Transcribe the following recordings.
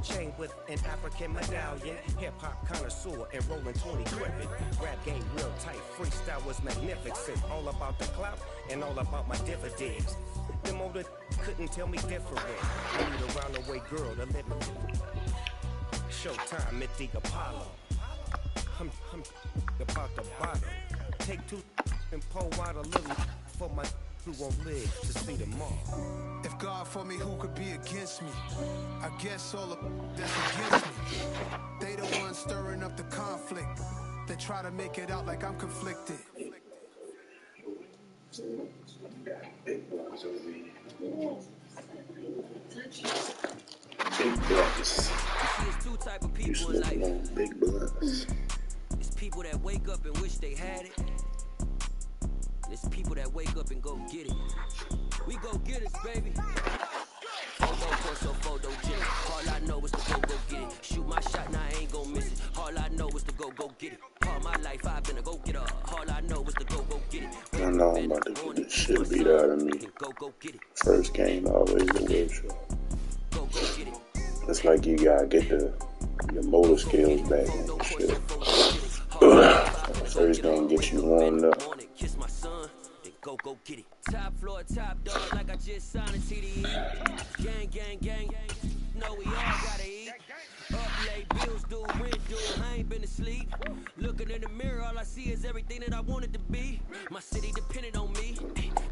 chain with an African medallion. Hip-hop connoisseur and rolling 20 gripping. Rap game real tight, freestyle was magnificent. All about the clout and all about my dividends. Them older couldn't tell me different. I need a round-the-way girl to live with. Showtime at the Apollo. I'm about the bottom. Take two and pour out a little for my who won't live to see tomorrow. If God for me, who could be against me? I guess all of that's against me. They the ones stirring up the conflict. They try to make it out like I'm conflicted. Big blocks over here. Big blocks. There's two type of people in life. Big blocks. It's people that wake up and wish they had it. It's people that wake up and go get it. We go get it, baby. Photo, torso, photo, gym. All I know is to go get it. Shoot my shot, now I ain't gon' miss it. All I know is to go get it. All my life I've been a go getter. All I know is to go get it. I know I'm about to get the shit beat out of me. First game, always the worst. Go get it. It's like you gotta get your motor skills back and shit. First game get you warmed up. Kiss my son, then go get it. Top floor, top dog, like I just signed a TDE. Gang, gang, gang, know we all gotta eat. Up late, bills due, rent due, I ain't been asleep. Looking in the mirror, all I see is everything that I wanted to be. My city depended on me,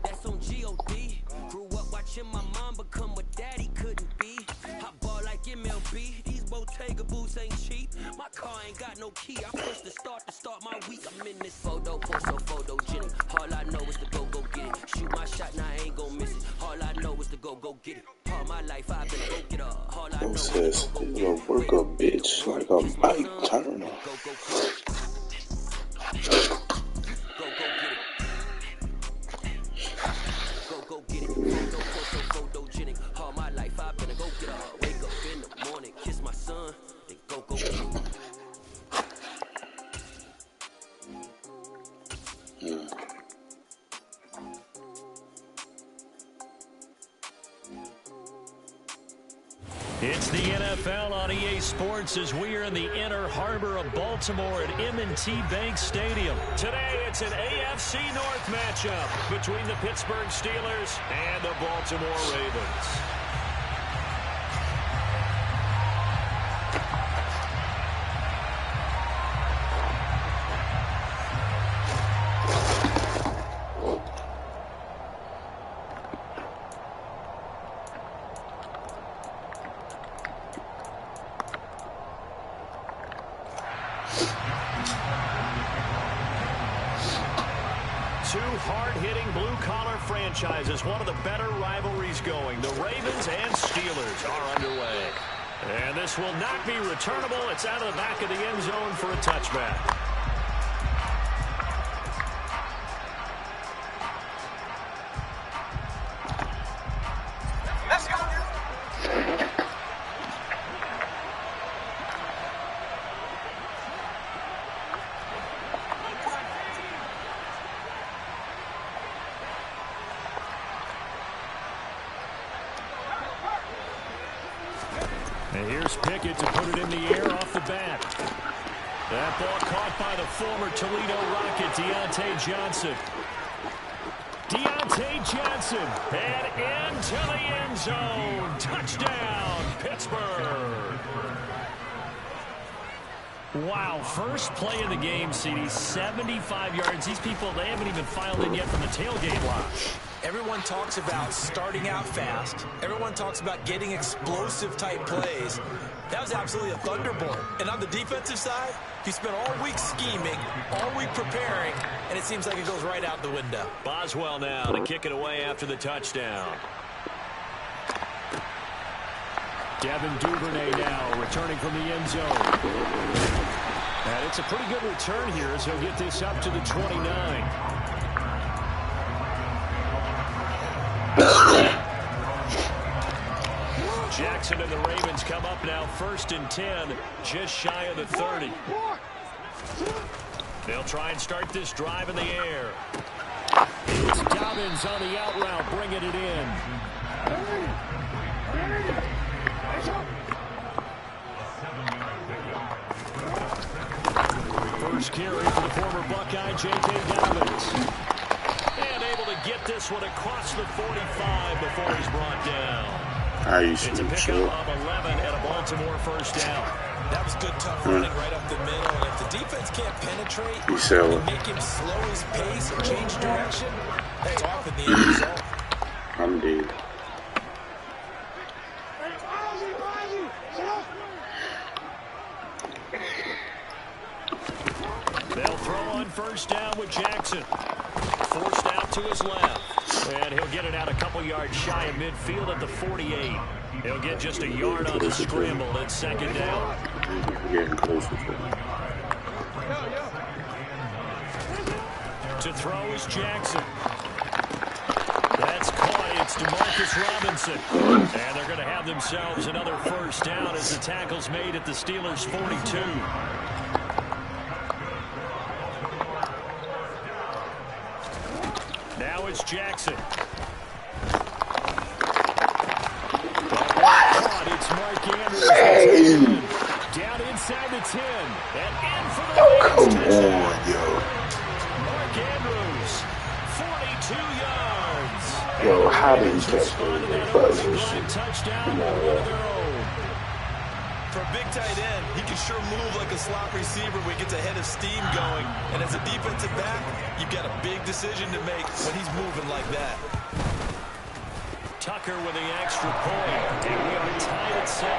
that's on G.O.D. Grew up watching my mom become what daddy couldn't be. I ball like MLB, these Bottega boots ain't cheap. My car ain't got no key, I push the start to start my week. I'm in this photo, so photogenic. All I know is to go get it. Shoot my shot, now I ain't gon' miss it. All I know is to go get it. All my life I've been a go getter. All I know is says, you work a bitch like a Mike Turner. Go get it. Photogenic. All my life I've been a go getter. Wake up in the morning, kiss my son, then go get it. It's the NFL on EA Sports as we are in the inner harbor of Baltimore at M&T Bank Stadium. Today, it's an AFC North matchup between the Pittsburgh Steelers and the Baltimore Ravens. Two hard-hitting blue-collar franchises, one of the better rivalries going. The Ravens and Steelers are underway. And this will not be returnable. It's out of the back of the end zone for a touchback. And here's Pickett to put it in the air off the bat. That ball caught by the former Toledo Rocket, Deontay Johnson. Deontay Johnson, and into the end zone. Touchdown, Pittsburgh. Wow, first play of the game, CD, 75 yards. These people, they haven't even filed in yet from the tailgate lot. Everyone talks about starting out fast. Everyone talks about getting explosive-type plays. That was absolutely a thunderbolt. And on the defensive side, he spent all week scheming, all week preparing, and it seems like it goes right out the window. Boswell now to kick it away after the touchdown. Devin Duvernay now returning from the end zone. And it's a pretty good return here as he'll get this up to the 29. Jackson and the Ravens come up now 1st and 10, just shy of the 30. They'll try and start this drive in the air. It's Dobbins on the out route, bringing it in. carry for the former Buckeye, J.K. Dobbins. And able to get this one across the 45 before he's brought down. It's a pickup of 11 and a Baltimore first down. That was good, tough running right up the middle. And if the defense can't penetrate and make him slow his pace and change direction, that's often the end result. I'm dead. They'll throw on first down with Jackson. Forced out to his left. And he'll get it out a couple yards shy of midfield at the 48. He'll get just a yard on the scramble at second down. Getting closer to him. To throw is Jackson. That's caught. It's DeMarcus Robinson. And they're going to have themselves another first down as the tackle's made at the Steelers' 42. Now it's Jackson. Caught. It's Mark Andrews. Hey. Down inside the 10. And in for the Ravens touchdown. Mark Andrews, 42 yards. Yo, how did he catch that? Touchdown with one of their own. For a big tight end, he can sure move like a slot receiver when he gets a head of steam going. And as a defensive back, you've got a big decision to make when he's moving like that. Tucker with the extra point. And we are tied at 7.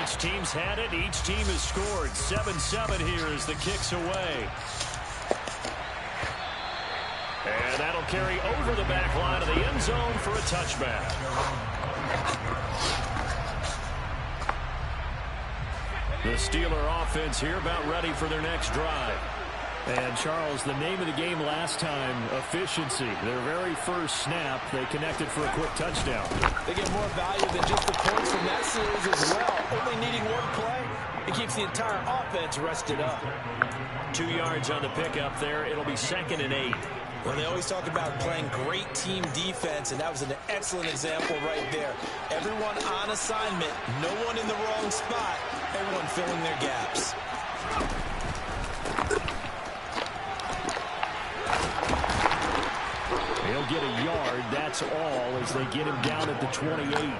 Each team's had it. Each team has scored. 7-7 here as the kick's away. And that'll carry over the back line of the end zone for a touchback. The Steeler offense here about ready for their next drive. And, Charles, the name of the game last time, efficiency. Their very first snap, they connected for a quick touchdown. They get more value than just the points from that series as well. Only needing one play, it keeps the entire offense rested up. 2 yards on the pickup there. It'll be 2nd and 8. Well, they always talk about playing great team defense, and that was an excellent example right there. Everyone on assignment, no one in the wrong spot, everyone filling their gaps. He'll get a yard, that's all, as they get him down at the 28.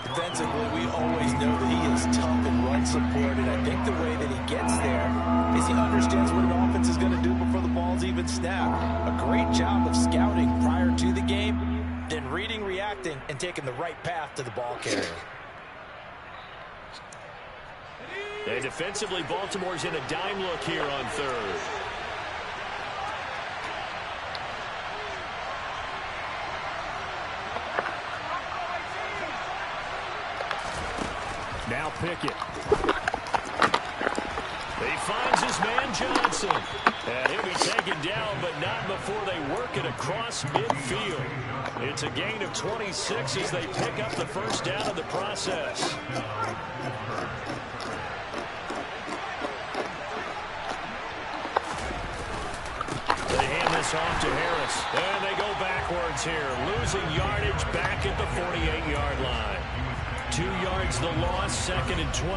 Defensively, we always know that he is tough and run support, and I think the way that he gets there is he understands what an offense is going to do before the ball's even snapped. A great job of scouting prior to the game, then reading, reacting, and taking the right path to the ball carrier. And defensively, Baltimore's in a dime look here on third. Now Pickett. He finds his man Johnson. And he'll be taken down, but not before they work it across midfield. It's a gain of 26 as they pick up the first down in the process. They hand this off to Harris. And they go backwards here. Losing yardage back at the 48-yard line. 2 yards the loss, 2nd and 12.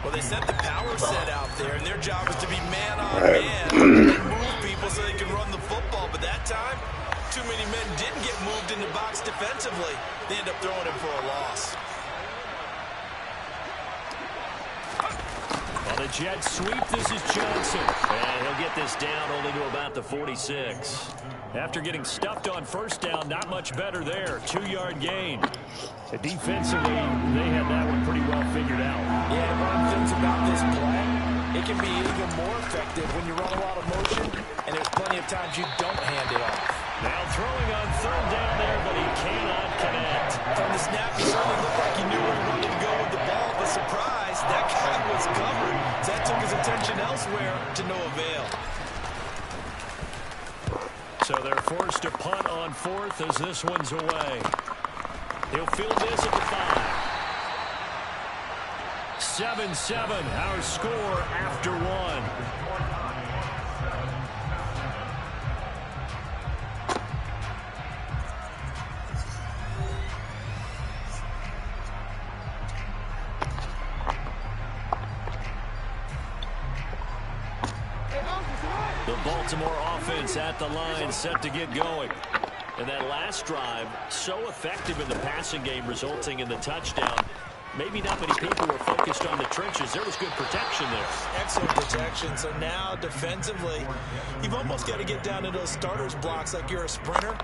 Well, they set the power set out there, and their job is to be man-on-man and move people so they can run the football. But that time, too many men didn't get moved in the box defensively. They end up throwing him for a loss. Well, the Jets sweep. This is Johnson. And he'll get this down only to about the 46. After getting stuffed on first down, not much better there. 2-yard gain. Defensively, they had that one pretty well figured out. Yeah, one of the things about this play, it can be even more effective when you run a lot of motion, and there's plenty of times you don't hand it off. Now throwing on third down there, but he cannot connect. From the snap, he certainly looked like he knew where he wanted to go with the ball, but surprise, that guy was covered. So that took his attention elsewhere to no avail. So they're forced to punt on fourth as this one's away. He'll field this at the 5. 7-7, our score after 1. Baltimore offense at the line, set to get going. And that last drive, so effective in the passing game, resulting in the touchdown. Maybe not many people were focused on the trenches. There was good protection there. Excellent protection. So now, defensively, you've almost got to get down to those starters blocks like you're a sprinter.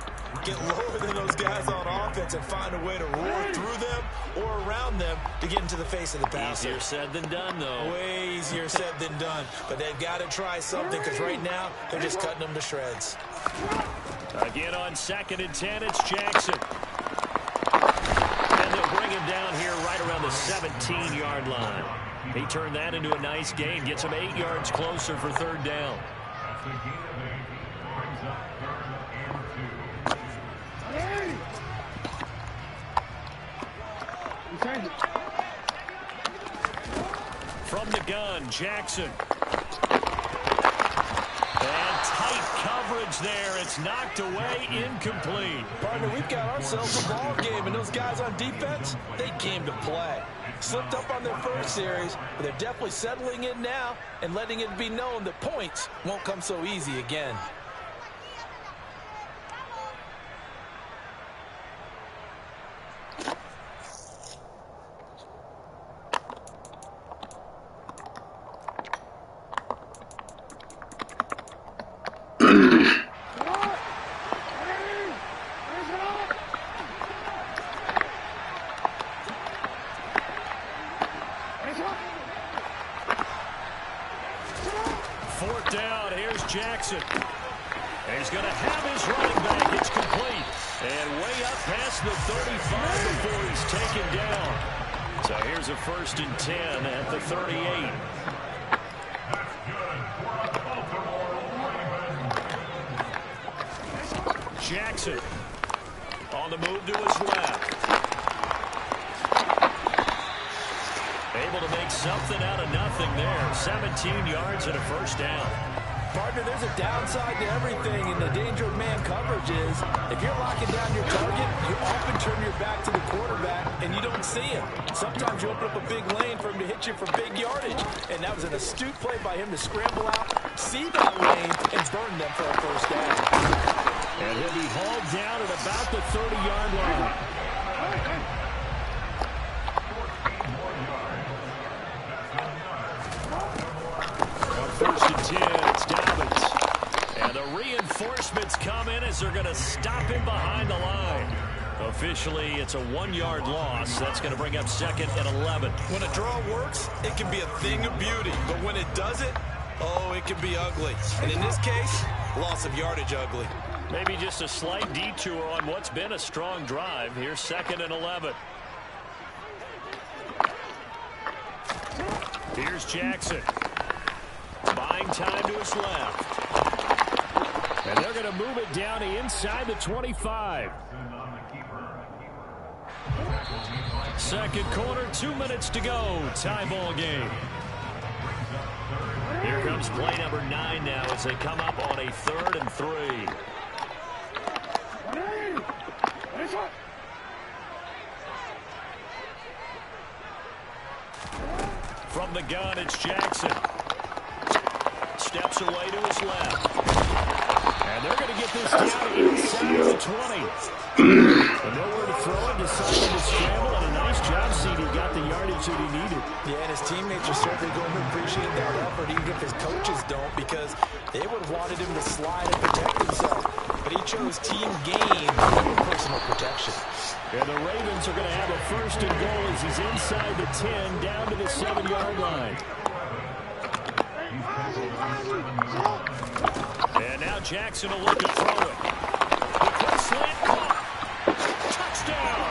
Get lower than those guys on offense and find a way to roar through them or around them to get into the face of the passer. Easier said than done, though. Way easier said than done. But they've got to try something because right now, they're just cutting them to shreds. Again on 2nd and 10, it's Jackson. They'll bring him down here right around the 17-yard line. He turned that into a nice gain. Gets him 8 yards closer for 3rd down. From the gun, Jackson. And tight coverage there. It's knocked away, incomplete. Partner, we've got ourselves a ball game, and those guys on defense, they came to play. Slipped up on their first series, but they're definitely settling in now and letting it be known that points won't come so easy again. Jackson. And he's going to have his running back. It's complete. And way up past the 35 before he's taken down. So here's a 1st and 10 at the 38. Jackson on the move to his left. Able to make something out of nothing there. 17 yards and a 1st down. Partner, there's a downside to everything, and the danger of man coverage is if you're locking down your target, you often turn your back to the quarterback, and you don't see him. Sometimes you open up a big lane for him to hit you for big yardage, and that was an astute play by him to scramble out, see that lane, and burn them for a 1st down. And he'll be hauled down at about the 30-yard line. On 1st and 10, it's Dobbins. And the reinforcements come in as they're going to stop him behind the line. Officially, it's a 1-yard loss. That's going to bring up 2nd and 11. When a draw works, it can be a thing of beauty. But when it doesn't, oh, it can be ugly. And in this case, loss of yardage ugly. Maybe just a slight detour on what's been a strong drive. Here's 2nd and 11. Here's Jackson. Buying time to his left. And they're going to move it down to inside the 25. 2nd quarter, 2 minutes to go. Tie ball game. Here comes play number 9 now as they come up on a 3rd and 3. From the gun, it's Jackson. Steps away to his left. And they're going to get this down inside the 20. And nowhere to throw it, decided to scramble, and a nice job, CD. Got the yardage that he needed. Yeah, and his teammates are certainly going to appreciate that effort, even if his coaches don't, because they would have wanted him to slide and protect himself. But he chose team game over personal protection. And the Ravens are going to have a 1st and goal as he's inside the 10, down to the 7-yard line. And now Jackson will look to throw it. The quick slant caught. Touchdown.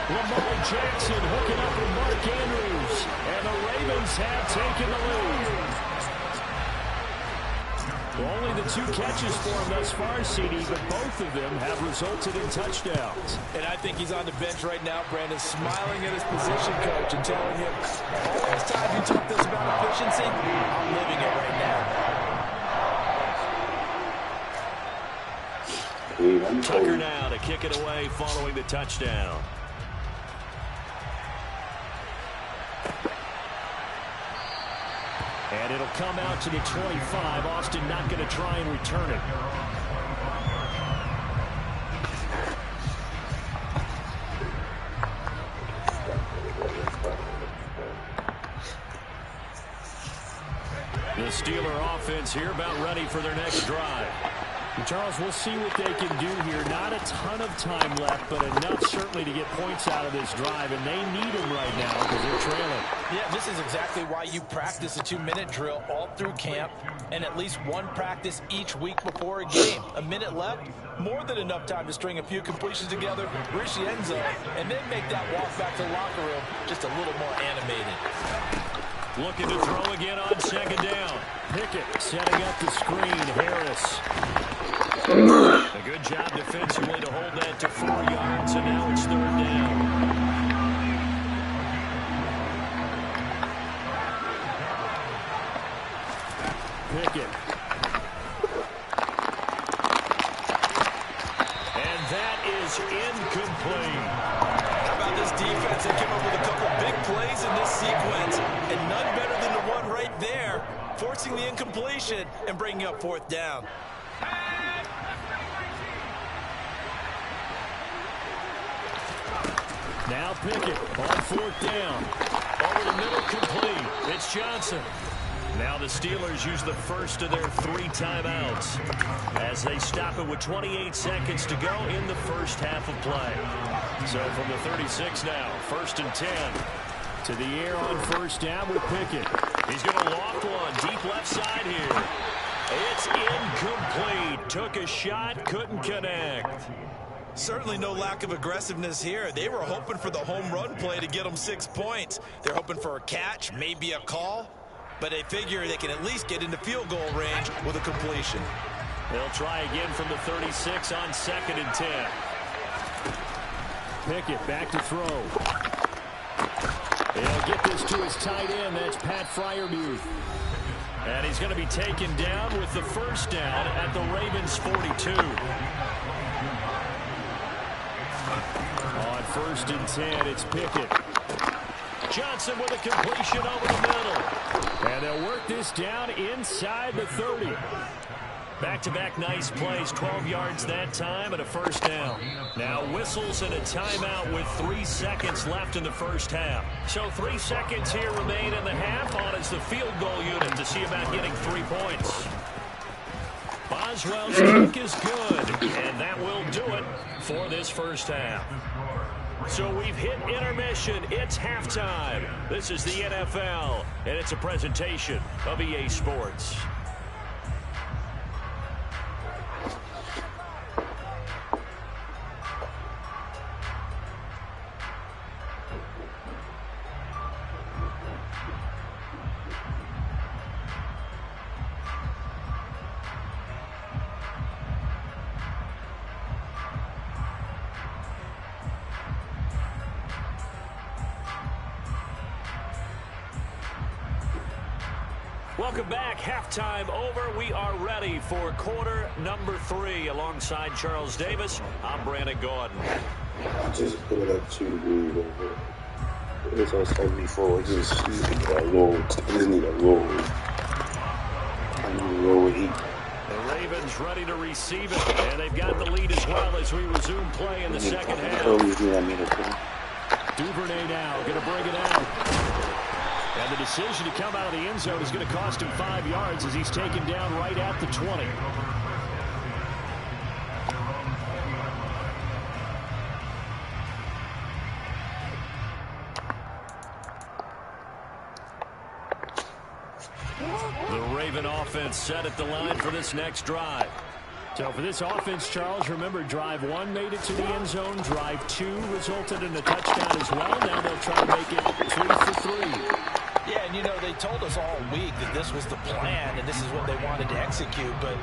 Lamar Jackson hooking up with Mark Andrews. And the Ravens have taken the lead. Well, only the 2 catches for him thus far, CD, but both of them have resulted in touchdowns. And I think he's on the bench right now, Brandon, smiling at his position coach and telling him, all this time you talked this about efficiency, I'm living it right now. Tucker now to kick it away following the touchdown. And And it'll come out to the 25. Austin not going to try and return it. The Steeler offense here about ready for their next drive. And Charles, we'll see what they can do here. Not a ton of time left, but enough certainly to get points out of this drive, and they need them right now because they're trailing. Yeah, this is exactly why you practice a 2-minute drill all through camp and at least one practice each week before a game. A minute left, more than enough time to string a few completions together, reach the end zone, and then make that walk back to the locker room just a little more animated. Looking to throw again on second down. Pickett setting up the screen. Harris. A good job defensively to hold that to 4 yards, and now it's third down. Pickett. And that is incomplete. How about this defense? They came up with a couple big plays in this sequence, and none better than the one right there, forcing the incompletion and bringing up fourth down. Now Pickett on fourth down. Over the middle, complete. It's Johnson. Now the Steelers use the first of their 3 timeouts as they stop it with 28 seconds to go in the first half of play. So from the 36 now, 1st and 10. To the air on first down with Pickett. He's going to loft one deep left side here. It's incomplete. Took a shot, couldn't connect. Certainly no lack of aggressiveness here. They were hoping for the home run play to get them 6 points. They're hoping for a catch, maybe a call, but they figure they can at least get into field goal range with a completion. They'll try again from the 36 on 2nd and 10. Pickett back to throw. He'll get this to his tight end. That's Pat Freiermuth. And he's going to be taken down with the first down at the Ravens' 42. On 1st and 10, it's Pickett. Johnson with a completion over the middle. And they'll work this down inside the 30. Back-to-back nice plays, 12 yards that time and a first down. Now whistles and a timeout with 3 seconds left in the first half. So 3 seconds here remain in the half on as the field goal unit to see about getting 3 points. Boswell's kick is good, and that will do it for this first half. So we've hit intermission. It's halftime. This is the NFL, and it's a presentation of EA Sports. Welcome back. Halftime over. We are ready for quarter number 3. Alongside Charles Davis, I'm Brandon Gordon. Just put it up 2 degrees over. It's on 74. Just need a roll. I just need a roll. I need a roll heat. The Ravens ready to receive it, and they've got the lead as well as we resume play in the second half. Duvernay now going to bring it out. And the decision to come out of the end zone is going to cost him 5 yards as he's taken down right at the 20. The Raven offense set at the line for this next drive. So for this offense, Charles, remember drive 1 made it to the end zone. Drive 2 resulted in a touchdown as well. Now they'll try to make it 3 for 3. Yeah, and you know, they told us all week that this was the plan and this is what they wanted to execute, but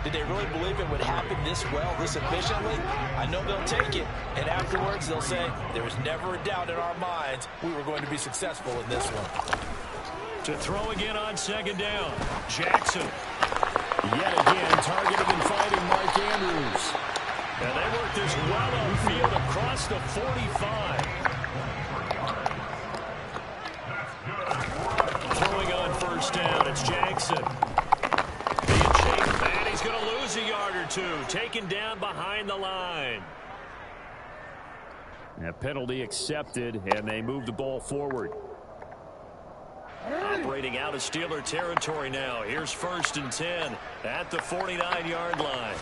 did they really believe it would happen this well, this efficiently? I know they'll take it, and afterwards they'll say, there was never a doubt in our minds we were going to be successful in this one. To throw again on second down, Jackson. Yet again, targeted and fighting Mark Andrews. And they work this well upfield across the 45. Throwing on first down. It's Jackson. Being chased, and he's going to lose a yard or two. Taken down behind the line. A penalty accepted, and they move the ball forward. Operating out of Steeler territory now. Here's 1st and 10 at the 49-yard line.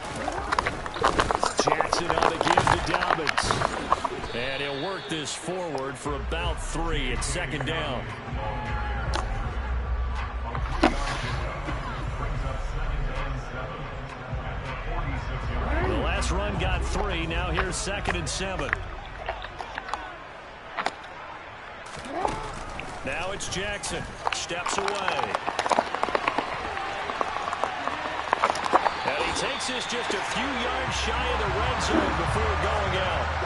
Jackson on the give to Dobbins. And he'll work this forward for about 3. It's 2nd down. The last run got 3. Now here's 2nd and 7. Now it's Jackson. Steps away. And he takes this just a few yards shy of the red zone before going out.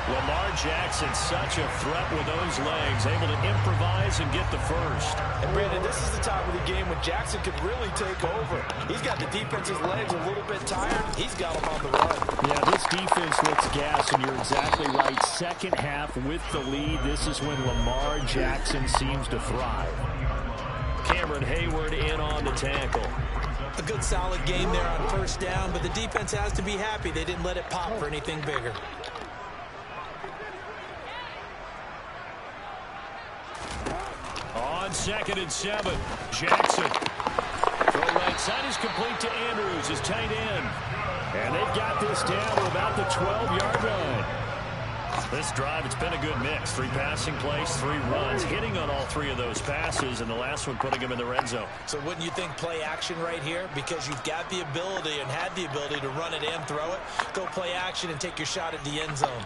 Lamar Jackson, such a threat with those legs, able to improvise and get the first. And Brandon, this is the time of the game when Jackson could really take over. He's got the defense's legs a little bit tired. He's got them on the run. Yeah, this defense looks gas, and you're exactly right. Second half with the lead, this is when Lamar Jackson seems to thrive. Cameron Hayward in on the tackle. A good solid game there on 1st down, but the defense has to be happy they didn't let it pop for anything bigger. On 2nd and 7, Jackson. Throw right side is complete to Andrews, his tight end. And they've got this down to about the 12-yard line. This drive, it's been a good mix. 3 passing plays, 3 runs, hitting on all 3 of those passes, and the last one putting him in the red zone. So wouldn't you think play action right here? Because you've got the ability and had the ability to run it and throw it. Go play action and take your shot at the end zone.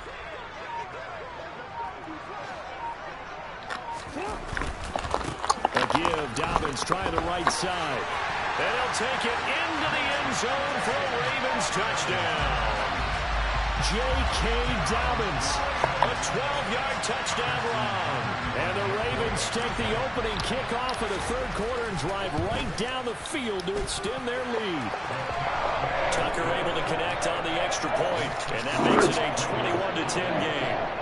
Give Dobbins trying the right side. And he'll take it into the end zone for a Ravens touchdown. J.K. Dobbins, a 12-yard touchdown run. And the Ravens take the opening kickoff of the 3rd quarter and drive right down the field to extend their lead. Tucker able to connect on the extra point, and that makes it a 21-10 game.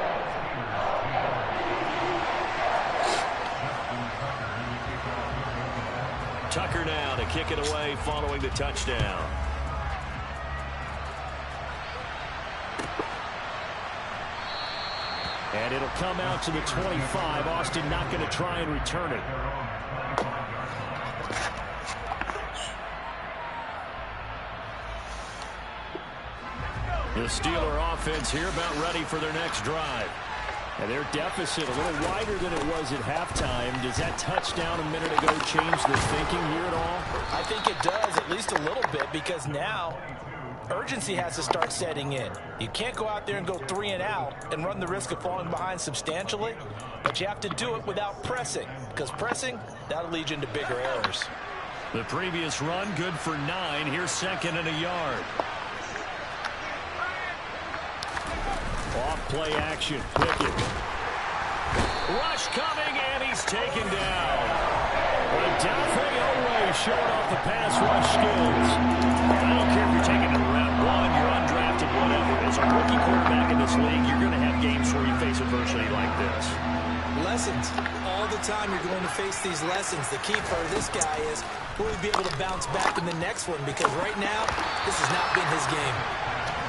Tucker now to kick it away following the touchdown. And it'll come out to the 25. Austin not going to try and return it. The Steeler offense here about ready for their next drive. And their deficit a little wider than it was at halftime. Does that touchdown a minute ago change the thinking here at all? I think it does, at least a little bit, because now urgency has to start setting in. You can't go out there and go 3 and out and run the risk of falling behind substantially, but you have to do it without pressing, because pressing, that'll lead you into bigger errors. The previous run, good for 9. Here's 2nd and a yard. Off play action. Pickett. Rush coming, and he's taken down. Adolfo showing off the pass rush skills. And I don't care if you're taking it in round 1, you're undrafted, whatever. As a rookie quarterback in this league, you're going to have games where you face adversity like this. Lessons. All the time you're going to face these lessons. The key for this guy is will he be able to bounce back in the next one, because right now, this has not been his game.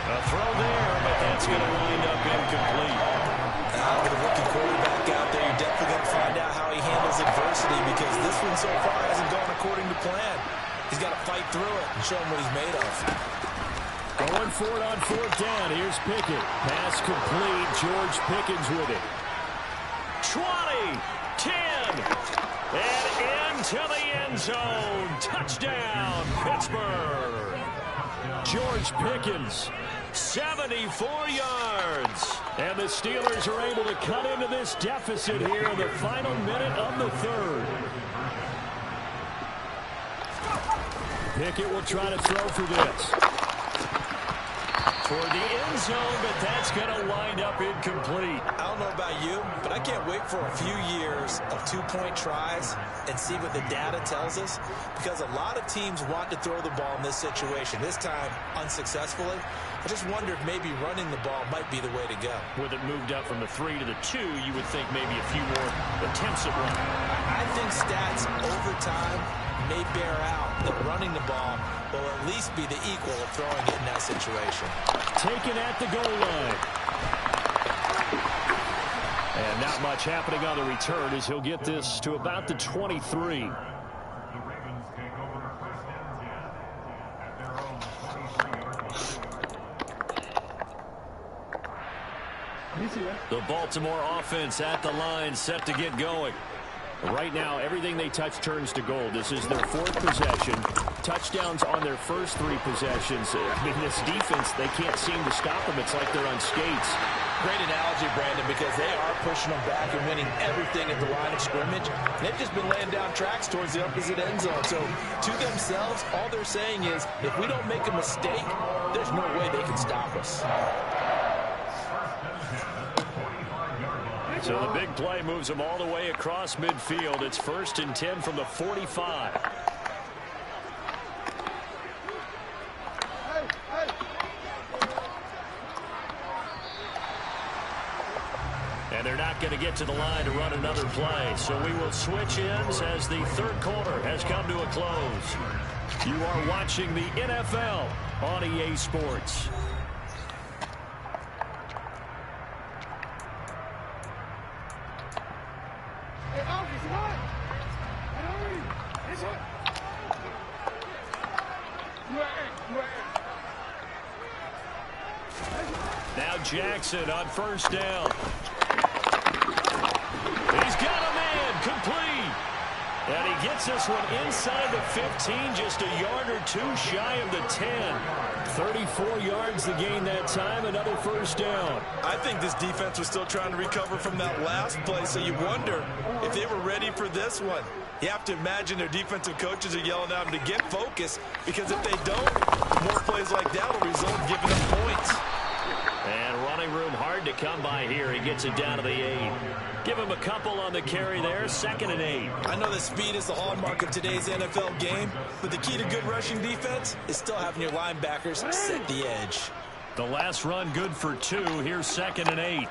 A throw there, but that's going to wind up incomplete. With a rookie quarterback out there, you're definitely going to find out how he handles adversity, because this one so far hasn't gone according to plan. He's got to fight through it and show him what he's made of. Going for it on 4th down. Here's Pickett. Pass complete. George Pickens with it. 20, 10, and into the end zone. Touchdown, Pittsburgh. George Pickens, 74 yards. And the Steelers are able to cut into this deficit here in the final minute of the 3rd. Pickett will try to throw for this. toward the end zone, but that's going to wind up incomplete. I don't know about you, but I can't wait for a few years of two-point tries and see what the data tells us, because a lot of teams want to throw the ball in this situation, this time unsuccessfully. I just wonder if maybe running the ball might be the way to go. With it moved up from the 3 to the 2, you would think maybe a few more attempts at running. I think stats over time may bear out that running the ball will at least be the equal of throwing it in that situation. Taken at the goal line. And not much happening on the return as he'll get this to about the 23. The Baltimore offense at the line, set to get going. Right now, everything they touch turns to gold. This is their 4th possession. Touchdowns on their first 3 possessions. I mean, this defense, they can't seem to stop them. It's like they're on skates. Great analogy, Brandon, because they are pushing them back and winning everything at the line of scrimmage. They've just been laying down tracks towards the opposite end zone. So, to themselves, all they're saying is, if we don't make a mistake, there's no way they can stop us. So the big play moves them all the way across midfield. It's 1st and 10 from the 45. And they're not going to get to the line to run another play. So we will switch ends as the 3rd quarter has come to a close. You are watching the NFL on EA Sports. Now Jackson on 1st down. He's got a man, complete. And he gets this one inside the 15, just a yard or 2 shy of the 10. 34 yards to gain that time, another 1st down. I think this defense was still trying to recover from that last play, so you wonder if they were ready for this one. You have to imagine their defensive coaches are yelling at them to get focused, because if they don't, more plays like that will result in giving them points. And running room hard to come by here. He gets it down to the 8. Give him a couple on the carry there. 2nd and 8. I know that speed is the hallmark of today's NFL game, but the key to good rushing defense is still having your linebackers set the edge. The last run good for 2. Here's 2nd and 8.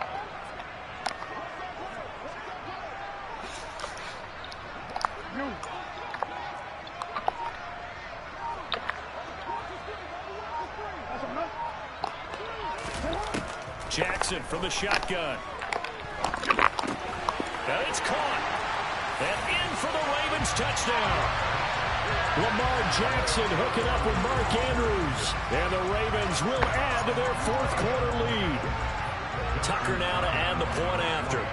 Jackson from the shotgun. And it's caught. And in for the Ravens touchdown. Lamar Jackson hooking up with Mark Andrews. And the Ravens will add to their 4th quarter lead. Tucker now to add the point after.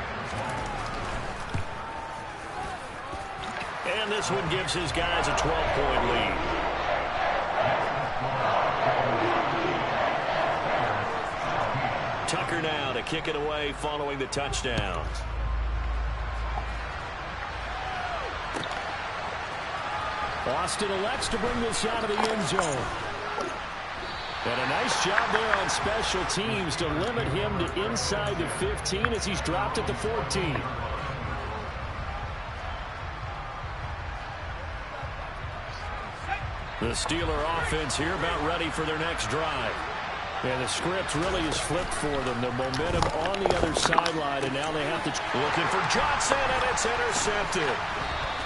And this one gives his guys a 12-point lead. Tucker now to kick it away following the touchdown. Austin elects to bring this out of the end zone. And a nice job there on special teams to limit him to inside the 15 as he's dropped at the 14. The Steeler offense here about ready for their next drive. And the script really is flipped for them. The momentum on the other sideline, and now they have to... Looking for Johnson, and it's intercepted.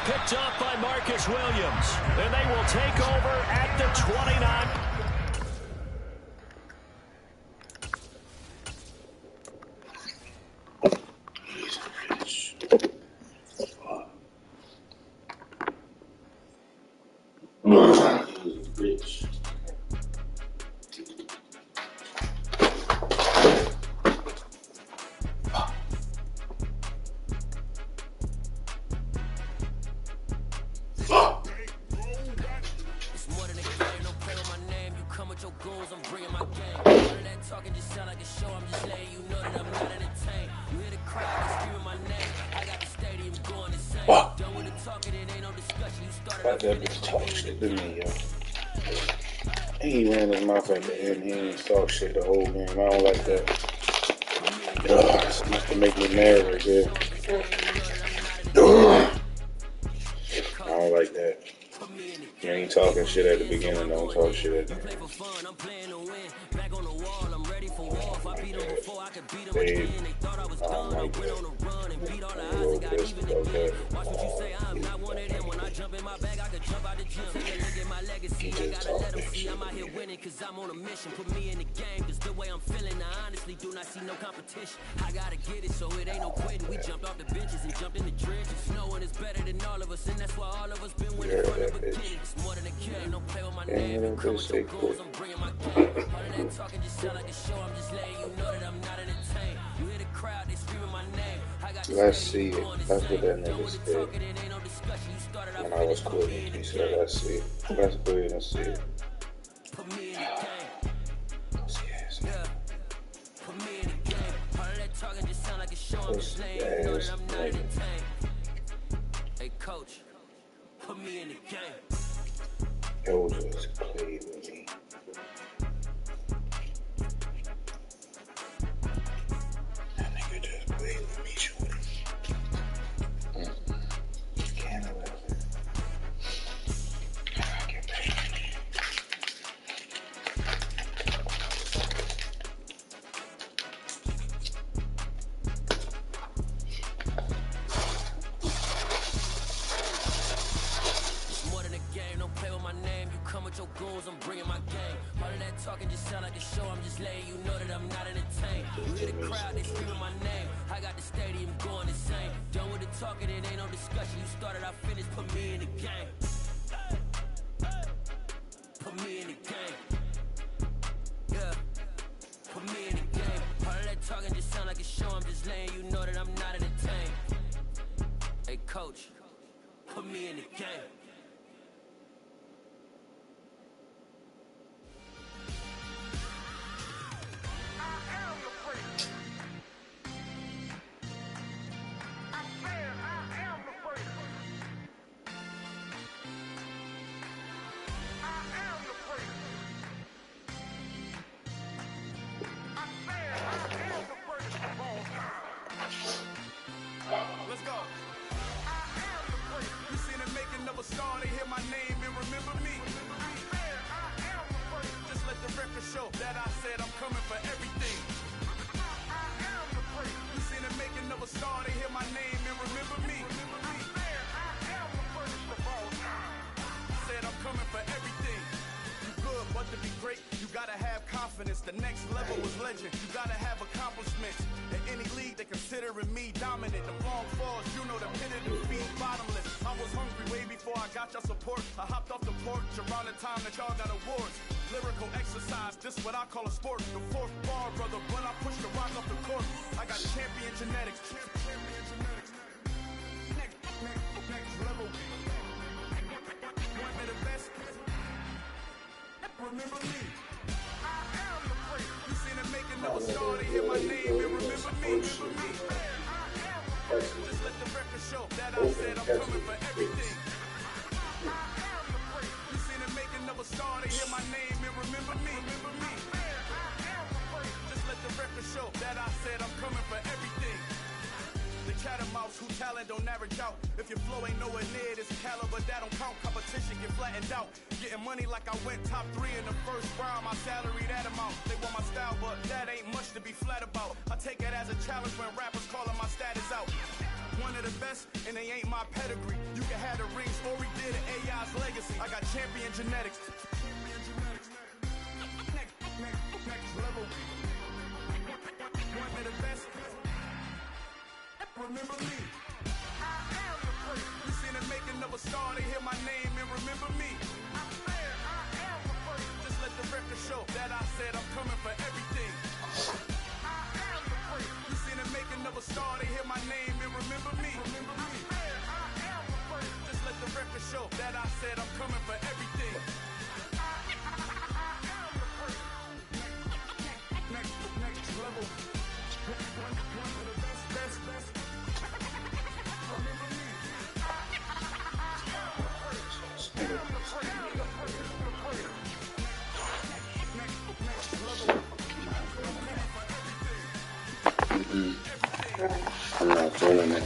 Picked up by Marcus Williams. And they will take over at the 29. Bitch. That bitch talk shit to me, yo. He ran his mouth at the end. He ain't talk shit the whole game. I don't like that. It's enough to make me mad right there. I don't like that. You ain't talking shit at the beginning. Don't talk shit at the end. Babe, I don't like that. I'm a little pissed about that. He just talking shit. I'm out here winning cause I'm on a mission. Put me in the game cause the way I'm feeling, I honestly do not see no competition. I gotta get it so it ain't no quitting. We jumped off the benches and jumped in the trenches. Knowing it's better than all of us and that's why all of us been winning from the beginning. It's more than a killing, don't play with my name. You come with your goals, I'm bringing my game. All of that talking just sound like a show. I'm just letting you know that I'm not entertained. You hear the crowd, they screaming my name. Let's see it. That's what that nigga said. When I was quitting, he said, let's see it. Let's go ahead and see it. Put me in the game. Yeah. Put me in the game. All of that talking just sound like a show. I'm just letting you know that I'm not entertained. Hey, coach, put me in the game. Yo just played with me. That nigga just played with me, shorty. Can't allow it. I gotta get back. Your goons, I'm bringing my game. All of that talking just sound like a show. I'm just letting you know that I'm not entertained. You hear the crowd, they screaming my name. I got the stadium going insane. Done with the talking, it ain't no discussion. You started, I finished. Put me in the game. Put me in the game. Yeah. Put me in the game. All of that talking just sound like a show. I'm just letting you know that I'm not entertained. Hey, coach, put me in the game. Let's go. You seen the making of a star, they hear my name and remember me. Just let the record show that I said I'm coming for everything. You seen the making of a star, they hear my name and remember me. Said I'm coming for everything. You good, but to be great, you gotta have confidence. The next level was legend. You gotta have accomplishments. In any league, they considering me dominant. The long falls, you know the pit of defeat, bottomless. I was hungry way before I got your support. I hopped off the porch around the time that y'all got awards. Lyrical exercise, this what I call a sport. The fourth bar, brother, when I push the rock off the court. I got champion genetics. Next level. One of the best. Remember me. You seen the making of a star, they hear my name and remember me. Just let the record show that I said I'm coming for everything. You seen the making of a star, they hear my name and remember me. Just let the record show that I said I'm coming for everything. The catamounts who talent don't average out. If your flow ain't nowhere near this caliber, that don't count. Competition get flattened out. Getting money like I went top 3 in the first round. My salary that amount. They want my style, but that ain't much to be flat about. I take it as a challenge when rappers calling my status out. One of the best, and they ain't my pedigree. You can have the rings, or we did it, AI's legacy. I got champion genetics. Next level. One of the best. Remember me. You seen the making of a star, they hear my name and remember me. Just let the record show that I said I'm coming for everything. You seen the making of a star, they hear my name and remember me. Just let the record show that I said I'm coming for everything. running it.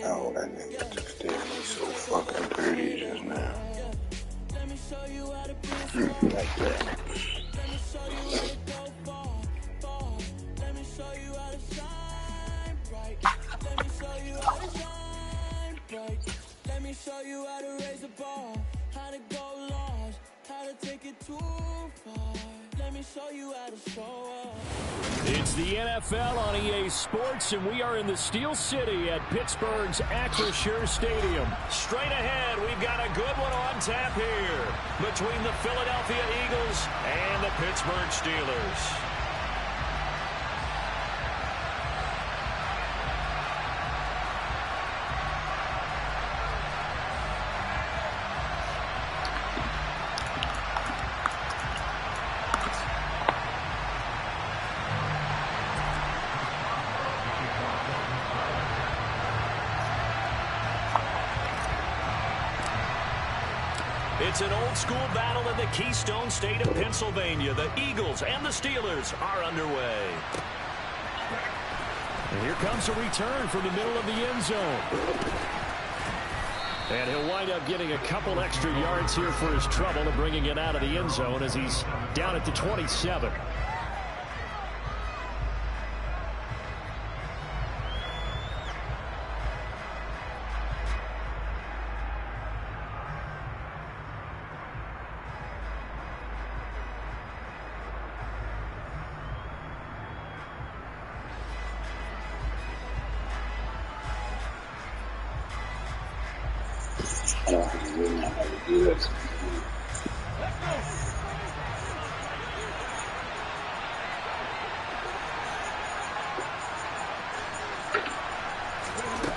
Oh, that nigga just did me so fucking dirty just now. Like that. Let me show you how to raise the bar, how to go large, how to take it too far. Let me show you how to show up. It's the NFL on EA Sports, and we are in the Steel City at Pittsburgh's Acrisure Stadium. Straight ahead, we've got a good one on tap here between the Philadelphia Eagles and the Pittsburgh Steelers. It's an old-school battle in the Keystone State of Pennsylvania. The Eagles and the Steelers are underway. And here comes a return from the middle of the end zone. And he'll wind up getting a couple extra yards here for his trouble and bringing it out of the end zone as he's down at the 27.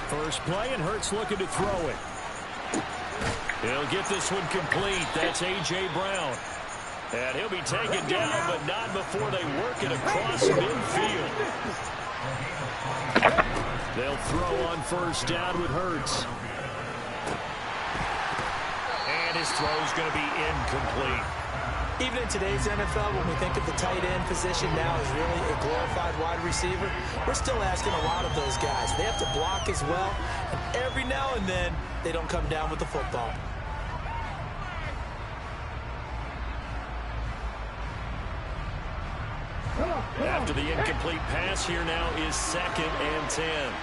First play, and Hurts looking to throw it. He'll get this one complete. That's A.J. Brown. And he'll be taken down, but not before they work it across midfield. They'll throw on first down with Hurts. And his throw's going to be incomplete. Even in today's NFL, when we think of the tight end position now as really a glorified wide receiver, we're still asking a lot of those guys. They have to block as well, and every now and then, they don't come down with the football. After the incomplete pass, here now is 2nd and 10.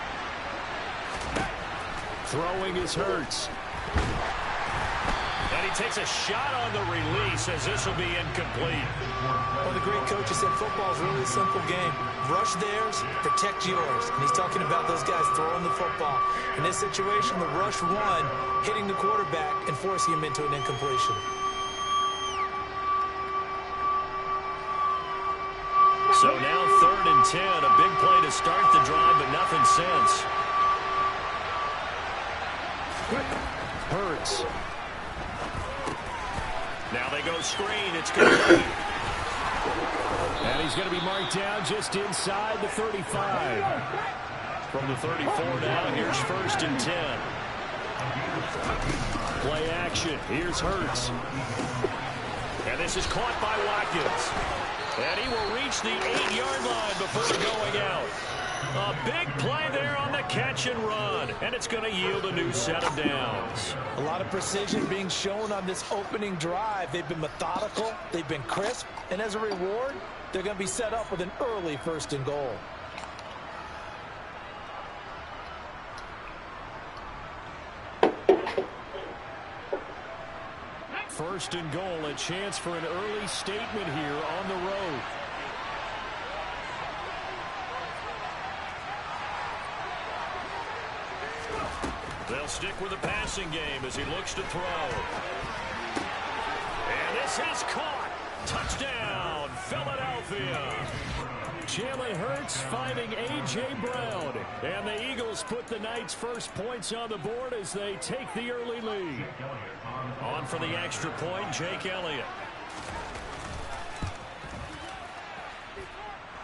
Throwing is Hurts. And he takes a shot on the release as this will be incomplete. Well, the great coach said football is really a simple game. Rush theirs, protect yours. And he's talking about those guys throwing the football. In this situation, the rush one, hitting the quarterback and forcing him into an incompletion. So now 3rd and 10, a big play to start the drive, but nothing since. Hurts. Now they go screen. It's complete. And he's going to be marked down just inside the 35. From the 34 now, here's 1st and 10. Play action. Here's Hurts. And this is caught by Watkins. And he will reach the 8-yard line before going out. A big play there on the catch and run. And it's going to yield a new set of downs. A lot of precision being shown on this opening drive. They've been methodical. They've been crisp. And as a reward, they're going to be set up with an early 1st and goal. First and goal, a chance for an early statement here on the road. stick with the passing game as he looks to throw. And this is caught. Touchdown, Philadelphia. Jalen Hurts finding A.J. Brown. And the Eagles put the Knights' first points on the board as they take the early lead. On for the extra point, Jake Elliott.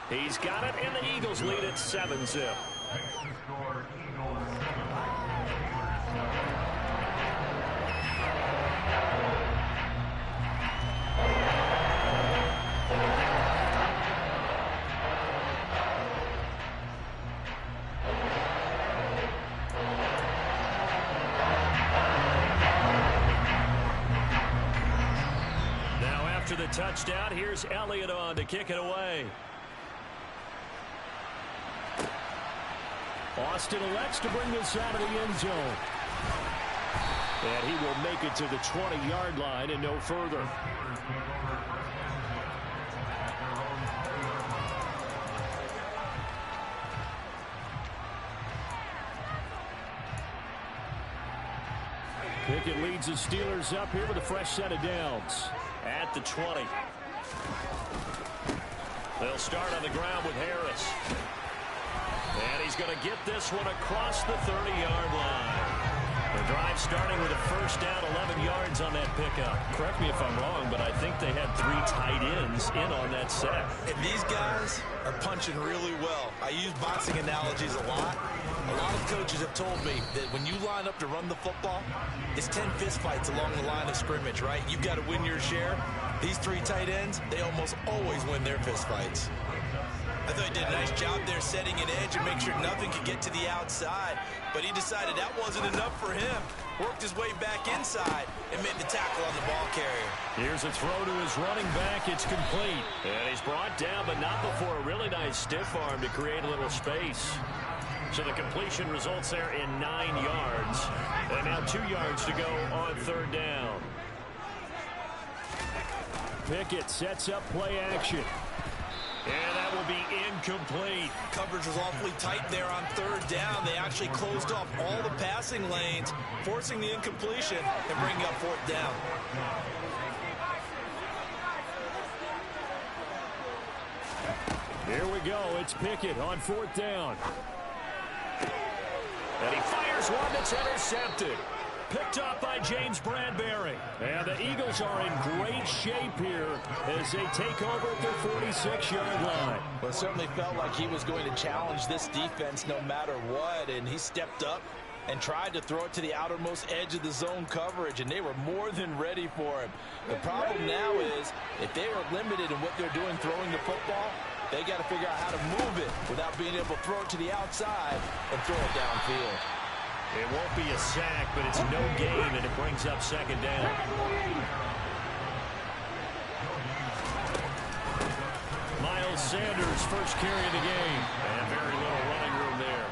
He's got it, and the Eagles lead at 7-0. After the touchdown, here's Elliott on to kick it away. Austin elects to bring this out of the end zone. And he will make it to the 20-yard line and no further. Pickett leads the Steelers up here with a fresh set of downs. At the 20. They'll start on the ground with Harris. And he's going to get this one across the 30-yard line. The drive starting with a first down, 11 yards on that pickup. Correct me if I'm wrong, but I think they had 3 tight ends in on that set. And these guys are punching really well. I use boxing analogies a lot. A lot of coaches have told me that when you line up to run the football, it's 10 fistfights along the line of scrimmage, right? You've got to win your share. These 3 tight ends, they almost always win their fistfights. I thought he did a nice job there setting an edge and make sure nothing could get to the outside. But he decided that wasn't enough for him. Worked his way back inside and made the tackle on the ball carrier. Here's a throw to his running back. It's complete. And he's brought down, but not before a really nice stiff arm to create a little space. So the completion results there in 9 yards. And now 2 yards to go on third down. Pickett sets up play action. And that will be incomplete. Coverage was awfully tight there on third down. They actually closed off all the passing lanes, forcing the incompletion and bringing up fourth down. Here we go. It's Pickett on fourth down. And he fires one that's intercepted. Picked up by James Bradbury. And the Eagles are in great shape here as they take over at their 46-yard line. Well, it certainly felt like he was going to challenge this defense no matter what, and he stepped up and tried to throw it to the outermost edge of the zone coverage, and they were more than ready for him. The problem now is if they are limited in what they're doing throwing the football, they got to figure out how to move it without being able to throw it to the outside and throw it downfield. It won't be a sack, but it's no gain, and it brings up second down. Miles Sanders, first carry of the game. And very little running room there.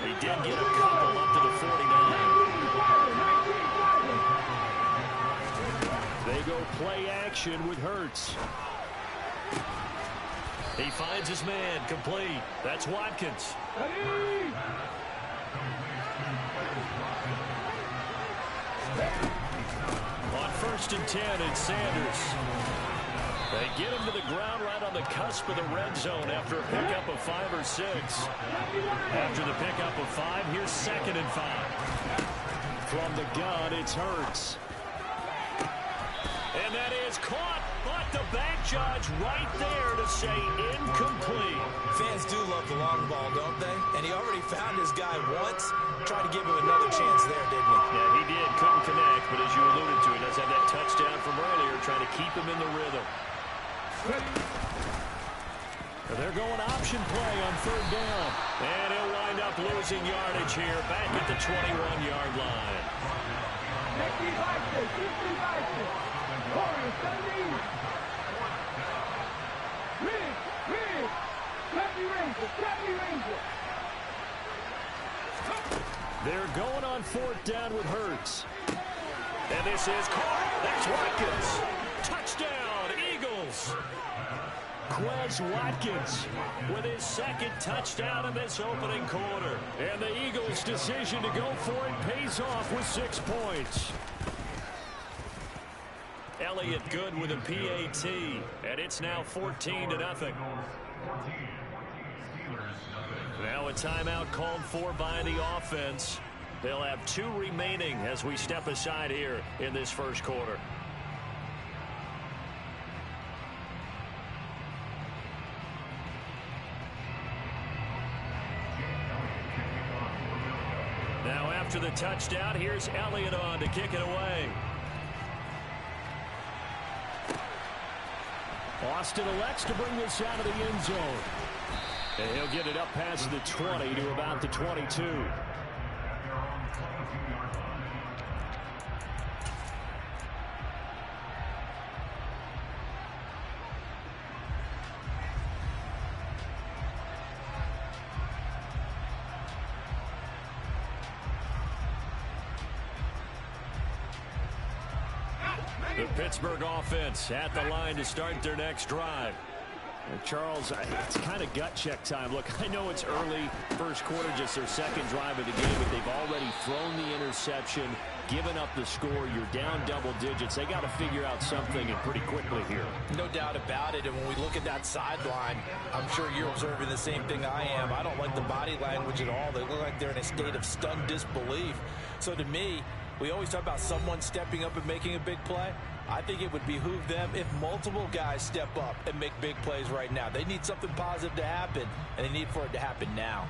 He did get a couple up to the 49. They go play action with Hurts. He finds his man, complete. That's Watkins. On first and 10, it's Sanders. They get him to the ground right on the cusp of the red zone after a pickup of 5 or 6. After the pickup of 5, here's second and 5. From the gun, it's Hurts. And that is caught, but the back judge right there to say incomplete. Fans do love the long ball, don't they? And he already found his guy once. Tried to give him another chance there, didn't he? Yeah, he did. Couldn't connect, but as you alluded to, he does have that touchdown from earlier, trying to keep him in the rhythm. They're going option play on third down. And he'll wind up losing yardage here back at the 21-yard line. They're going on fourth down with Hurts. And this is caught. That's Watkins. Touchdown, Eagles. Quez Watkins with his second touchdown in this opening quarter. And the Eagles' decision to go for it pays off with 6 points. Elliott good with a PAT, and it's now 14-0. Now a timeout called for by the offense. They'll have 2 remaining as we step aside here in this first quarter. Now after the touchdown, here's Elliott on to kick it away. Austin elects to bring this out of the end zone. And he'll get it up past the 20 to about the 22. The Pittsburgh offense at the line to start their next drive. Charles, it's kind of gut check time. Look, I know it's early, first quarter, just their second drive of the game, but they've already thrown the interception, given up the score. You're down double digits. They got to figure out something, and pretty quickly here. No doubt about it. And when we look at that sideline, I'm sure you're observing the same thing I am. I don't like the body language at all. They look like they're in a state of stunned disbelief. So to me, we always talk about someone stepping up and making a big play. I think it would behoove them if multiple guys step up and make big plays right now. They need something positive to happen, and they need for it to happen now.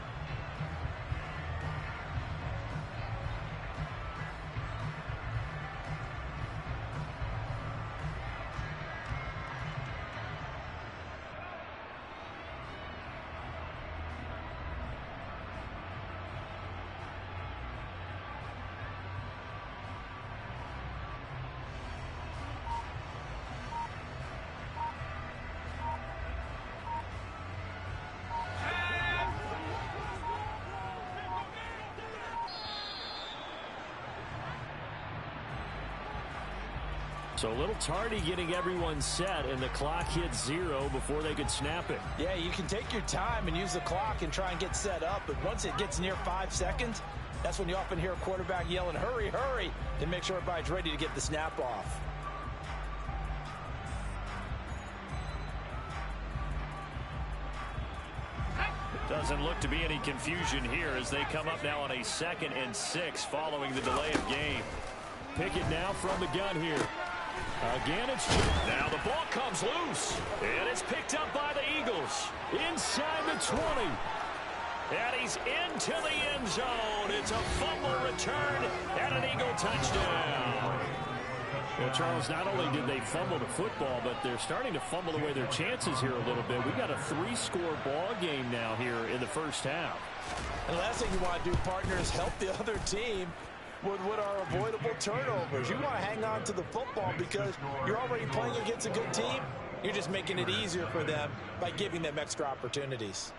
So a little tardy getting everyone set, and the clock hit 0 before they could snap it. Yeah, you can take your time and use the clock and try and get set up, but once it gets near 5 seconds, that's when you often hear a quarterback yelling, hurry, hurry, to make sure everybody's ready to get the snap off. Doesn't look to be any confusion here as they come up now on a 2nd and 6 following the delay of game. Pickett now from the gun here. Again, it's now the ball comes loose, and it's picked up by the Eagles inside the 20. And he's into the end zone. It's a fumble return and an Eagle touchdown. Well, Charles, not only did they fumble the football, but they're starting to fumble away their chances here a little bit. We've got a 3-score ball game now here in the first half. And the last thing you want to do, partner, is help the other team with what are avoidable turnovers. You want to hang on to the football because you're already playing against a good team. You're just making it easier for them by giving them extra opportunities.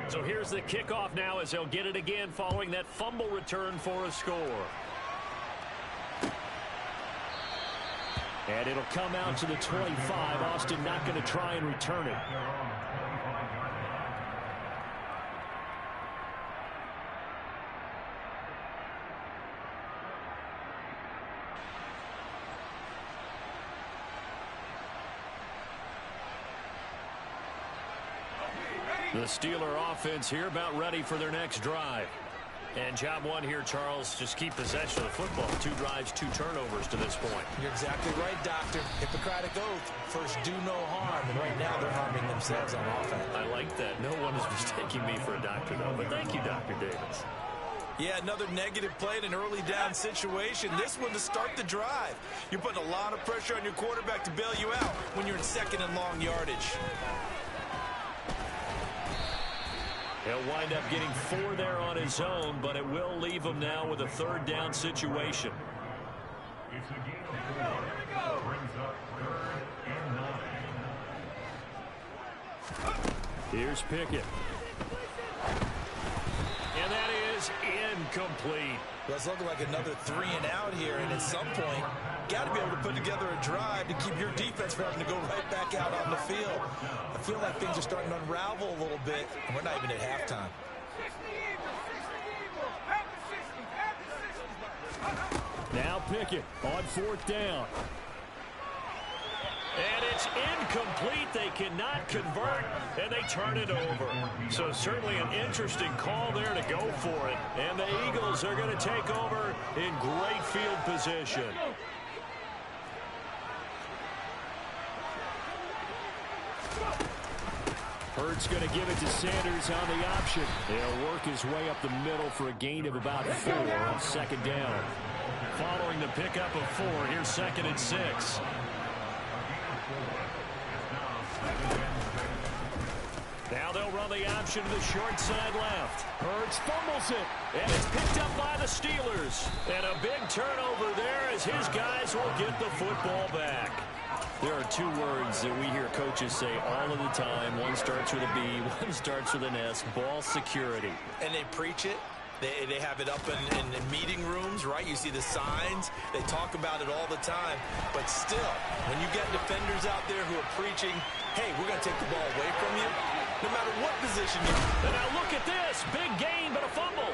So here's the kickoff now as they'll get it again following that fumble return for a score. And it'll come out to the 25. Austin not going to try and return it. The Steeler offense here about ready for their next drive. And job one here, Charles, just keep possession of the football. 2 drives, 2 turnovers to this point. You're exactly right, Doctor. Hippocratic oath. First, do no harm. And right now, they're harming themselves on offense. I like that. No one is mistaking me for a doctor, though. But thank you, Dr. Davis. Yeah, another negative play in an early down situation. This one to start the drive. You're putting a lot of pressure on your quarterback to bail you out when you're in 2nd and long yardage. He'll wind up getting 4 there on his own, but it will leave him now with a 3rd down situation. It's a game of 4. Brings up 3rd and 9. Here's Pickett. And that is incomplete. Well, it's looking like another 3 and out here, and at some point, got to be able to put together a drive to keep your defense from having to go right back out on the field. I feel like things are starting to unravel a little bit, and we're not even at halftime. Now Pickett on 4th down. And it's incomplete. They cannot convert, and they turn it over. So certainly an interesting call there to go for it. And the Eagles are going to take over in great field position. Hurts going to give it to Sanders on the option. He'll work his way up the middle for a gain of about 4 on 2nd down. Following the pickup of 4, here's 2nd and 6. Now they'll run the option to the short side left. Hurts fumbles it, and it's picked up by the Steelers. And a big turnover there as his guys will get the football back. There are 2 words that we hear coaches say all of the time. One starts with a B, one starts with an S, ball security. And they preach it. They have it up in meeting rooms, right? You see the signs. They talk about it all the time. But still, when you get defenders out there who are preaching, hey, we're going to take the ball away from you, no matter what position you're in. And now look at this. Big gain, but a fumble.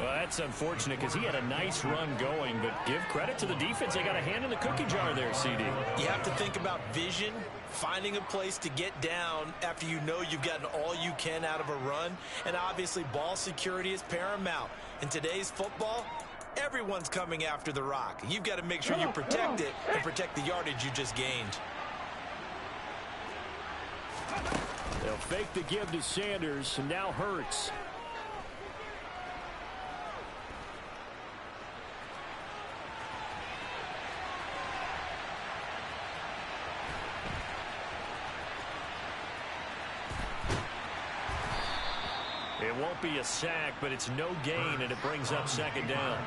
Well, that's unfortunate because he had a nice run going, but give credit to the defense. They got a hand in the cookie jar there, CD. You have to think about vision, finding a place to get down after you know you've gotten all you can out of a run, and obviously ball security is paramount. In today's football, everyone's coming after the rock. You've got to make sure you protect it and protect the yardage you just gained. They'll fake the give to Sanders, and now Hurts. It won't be a sack, but it's no gain, and it brings up 2nd down.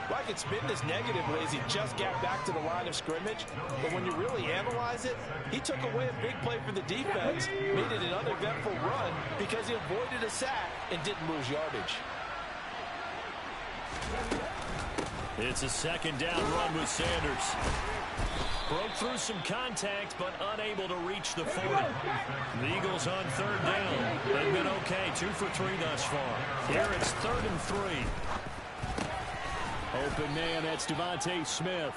Like it's been this negatively as he just got back to the line of scrimmage. But when you really analyze it, he took away a big play for the defense, made it an uneventful run because he avoided a sack and didn't lose yardage. It's a 2nd down run with Sanders. Broke through some contact, but unable to reach the 40. The Eagles on 3rd down. They've been okay, 2 for 3 thus far. Here it's 3rd and 3. Open man, that's Devontae Smith.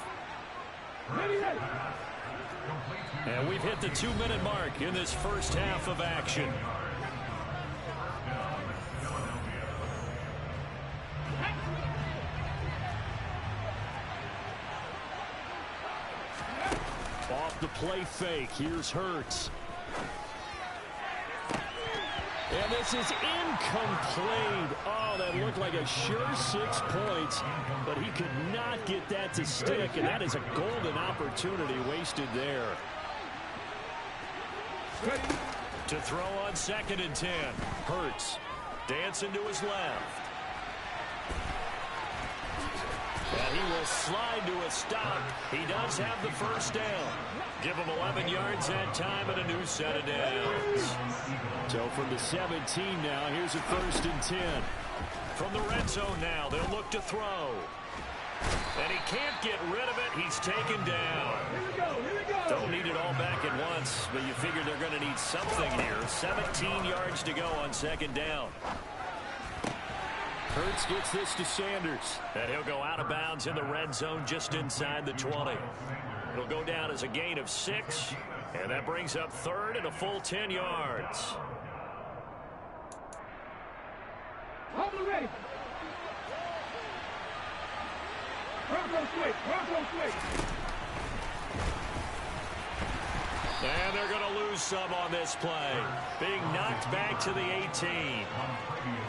And we've hit the 2-minute mark in this first half of action. Off the play fake, here's Hurts. And this is incomplete. Oh, that looked like a sure 6 points, but he could not get that to stick, and that is a golden opportunity wasted there. To throw on 2nd and 10. Hurts dancing to his left. And he will slide to a stop. He does have the first down. Give him 11 yards that time and a new set of downs. So from the 17 now, here's a 1st and 10. From the red zone now, they'll look to throw. And he can't get rid of it. He's taken down. Don't need it all back at once, but you figure they're going to need something here. 17 yards to go on 2nd down. Hurts gets this to Sanders. And he'll go out of bounds in the red zone just inside the 20. It'll go down as a gain of 6. And that brings up 3rd and a full 10 yards. Ready. And they're going to lose some on this play. Being knocked back to the 18.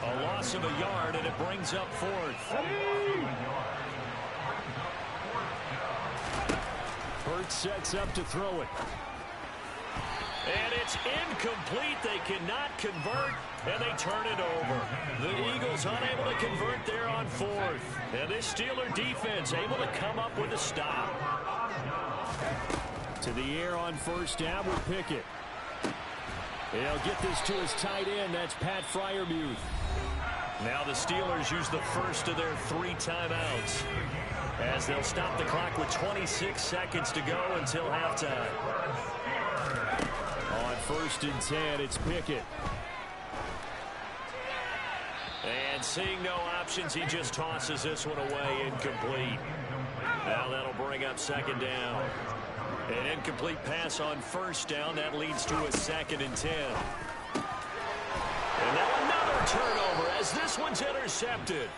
A loss of a yard, and it brings up 4th. Hurts sets up to throw it. And it's incomplete. They cannot convert, and they turn it over. The Eagles unable to convert there on 4th. And this Steeler defense able to come up with a stop. To the air on 1st down with Pickett. He'll get this to his tight end. That's Pat Freiermuth. Now the Steelers use the first of their 3 timeouts as they'll stop the clock with 26 seconds to go until halftime. On 1st and 10, it's Pickett. And seeing no options, he just tosses this one away, incomplete. Now that'll bring up 2nd down. An incomplete pass on 1st down. That leads to a 2nd and 10. And now another turnover as this one's intercepted.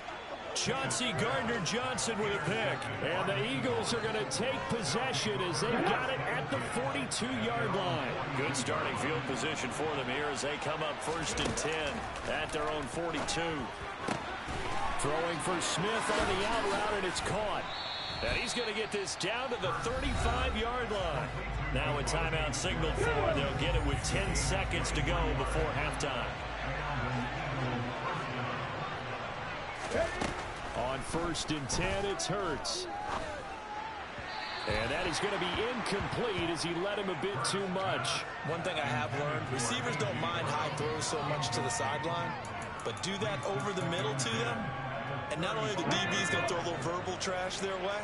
Chauncey Gardner-Johnson with a pick. And the Eagles are going to take possession as they've got it at the 42-yard line. Good starting field position for them here as they come up 1st and 10 at their own 42. Throwing for Smith on the out route, and it's caught. And he's going to get this down to the 35-yard line. Now a timeout signaled for, and they'll get it with 10 seconds to go before halftime. On 1st and 10, it's Hurts. And that is going to be incomplete as he let him a bit too much. One thing I have learned, receivers don't mind high throws so much to the sideline, but do that over the middle to them, and not only are the DBs going to throw a little verbal trash their way,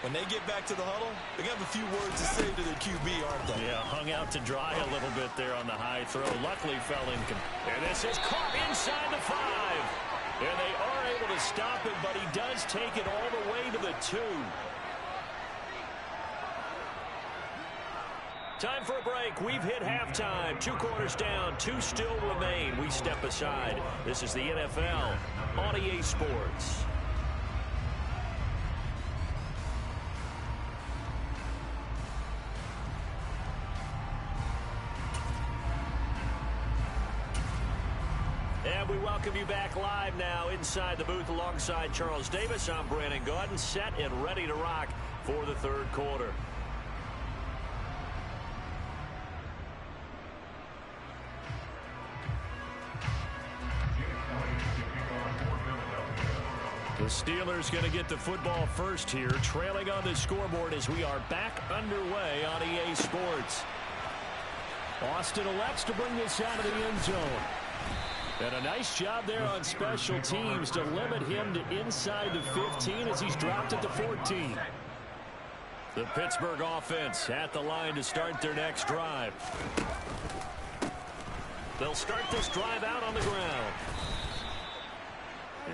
when they get back to the huddle, they're going to have a few words to say to their QB, aren't they? Yeah, hung out to dry a little bit there on the high throw. Luckily fell incomplete. And this is caught inside the 5. And they are able to stop him, but he does take it all the way to the 2. Time for a break. We've hit halftime. 2 quarters down. 2 still remain. We step aside. This is the NFL on EA Sports. And we welcome you back live now inside the booth alongside Charles Davis. I'm Brandon Gaudin, set and ready to rock for the 3rd quarter. The Steelers going to get the football first here, trailing on the scoreboard as we are back underway on EA Sports. Austin elects to bring this out of the end zone. And a nice job there on special teams to limit him to inside the 15 as he's dropped at the 14. The Pittsburgh offense at the line to start their next drive. They'll start this drive out on the ground.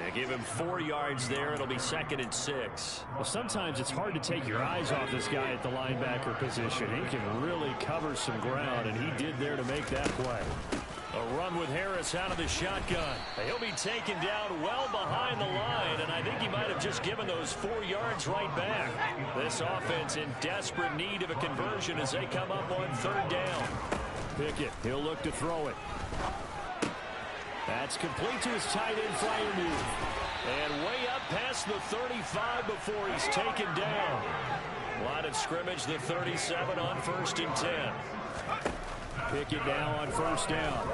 And give him 4 yards there. It'll be 2nd and 6. Well, sometimes it's hard to take your eyes off this guy at the linebacker position. He can really cover some ground, and he did there to make that play. A run with Harris out of the shotgun. He'll be taken down well behind the line, and I think he might have just given those 4 yards right back. This offense in desperate need of a conversion as they come up on 3rd down. Pickett, he'll look to throw it. That's complete to his tight end, Freiermuth. And way up past the 35 before he's taken down. Line of scrimmage, the 37 on 1st and 10. Pickett now on 1st down.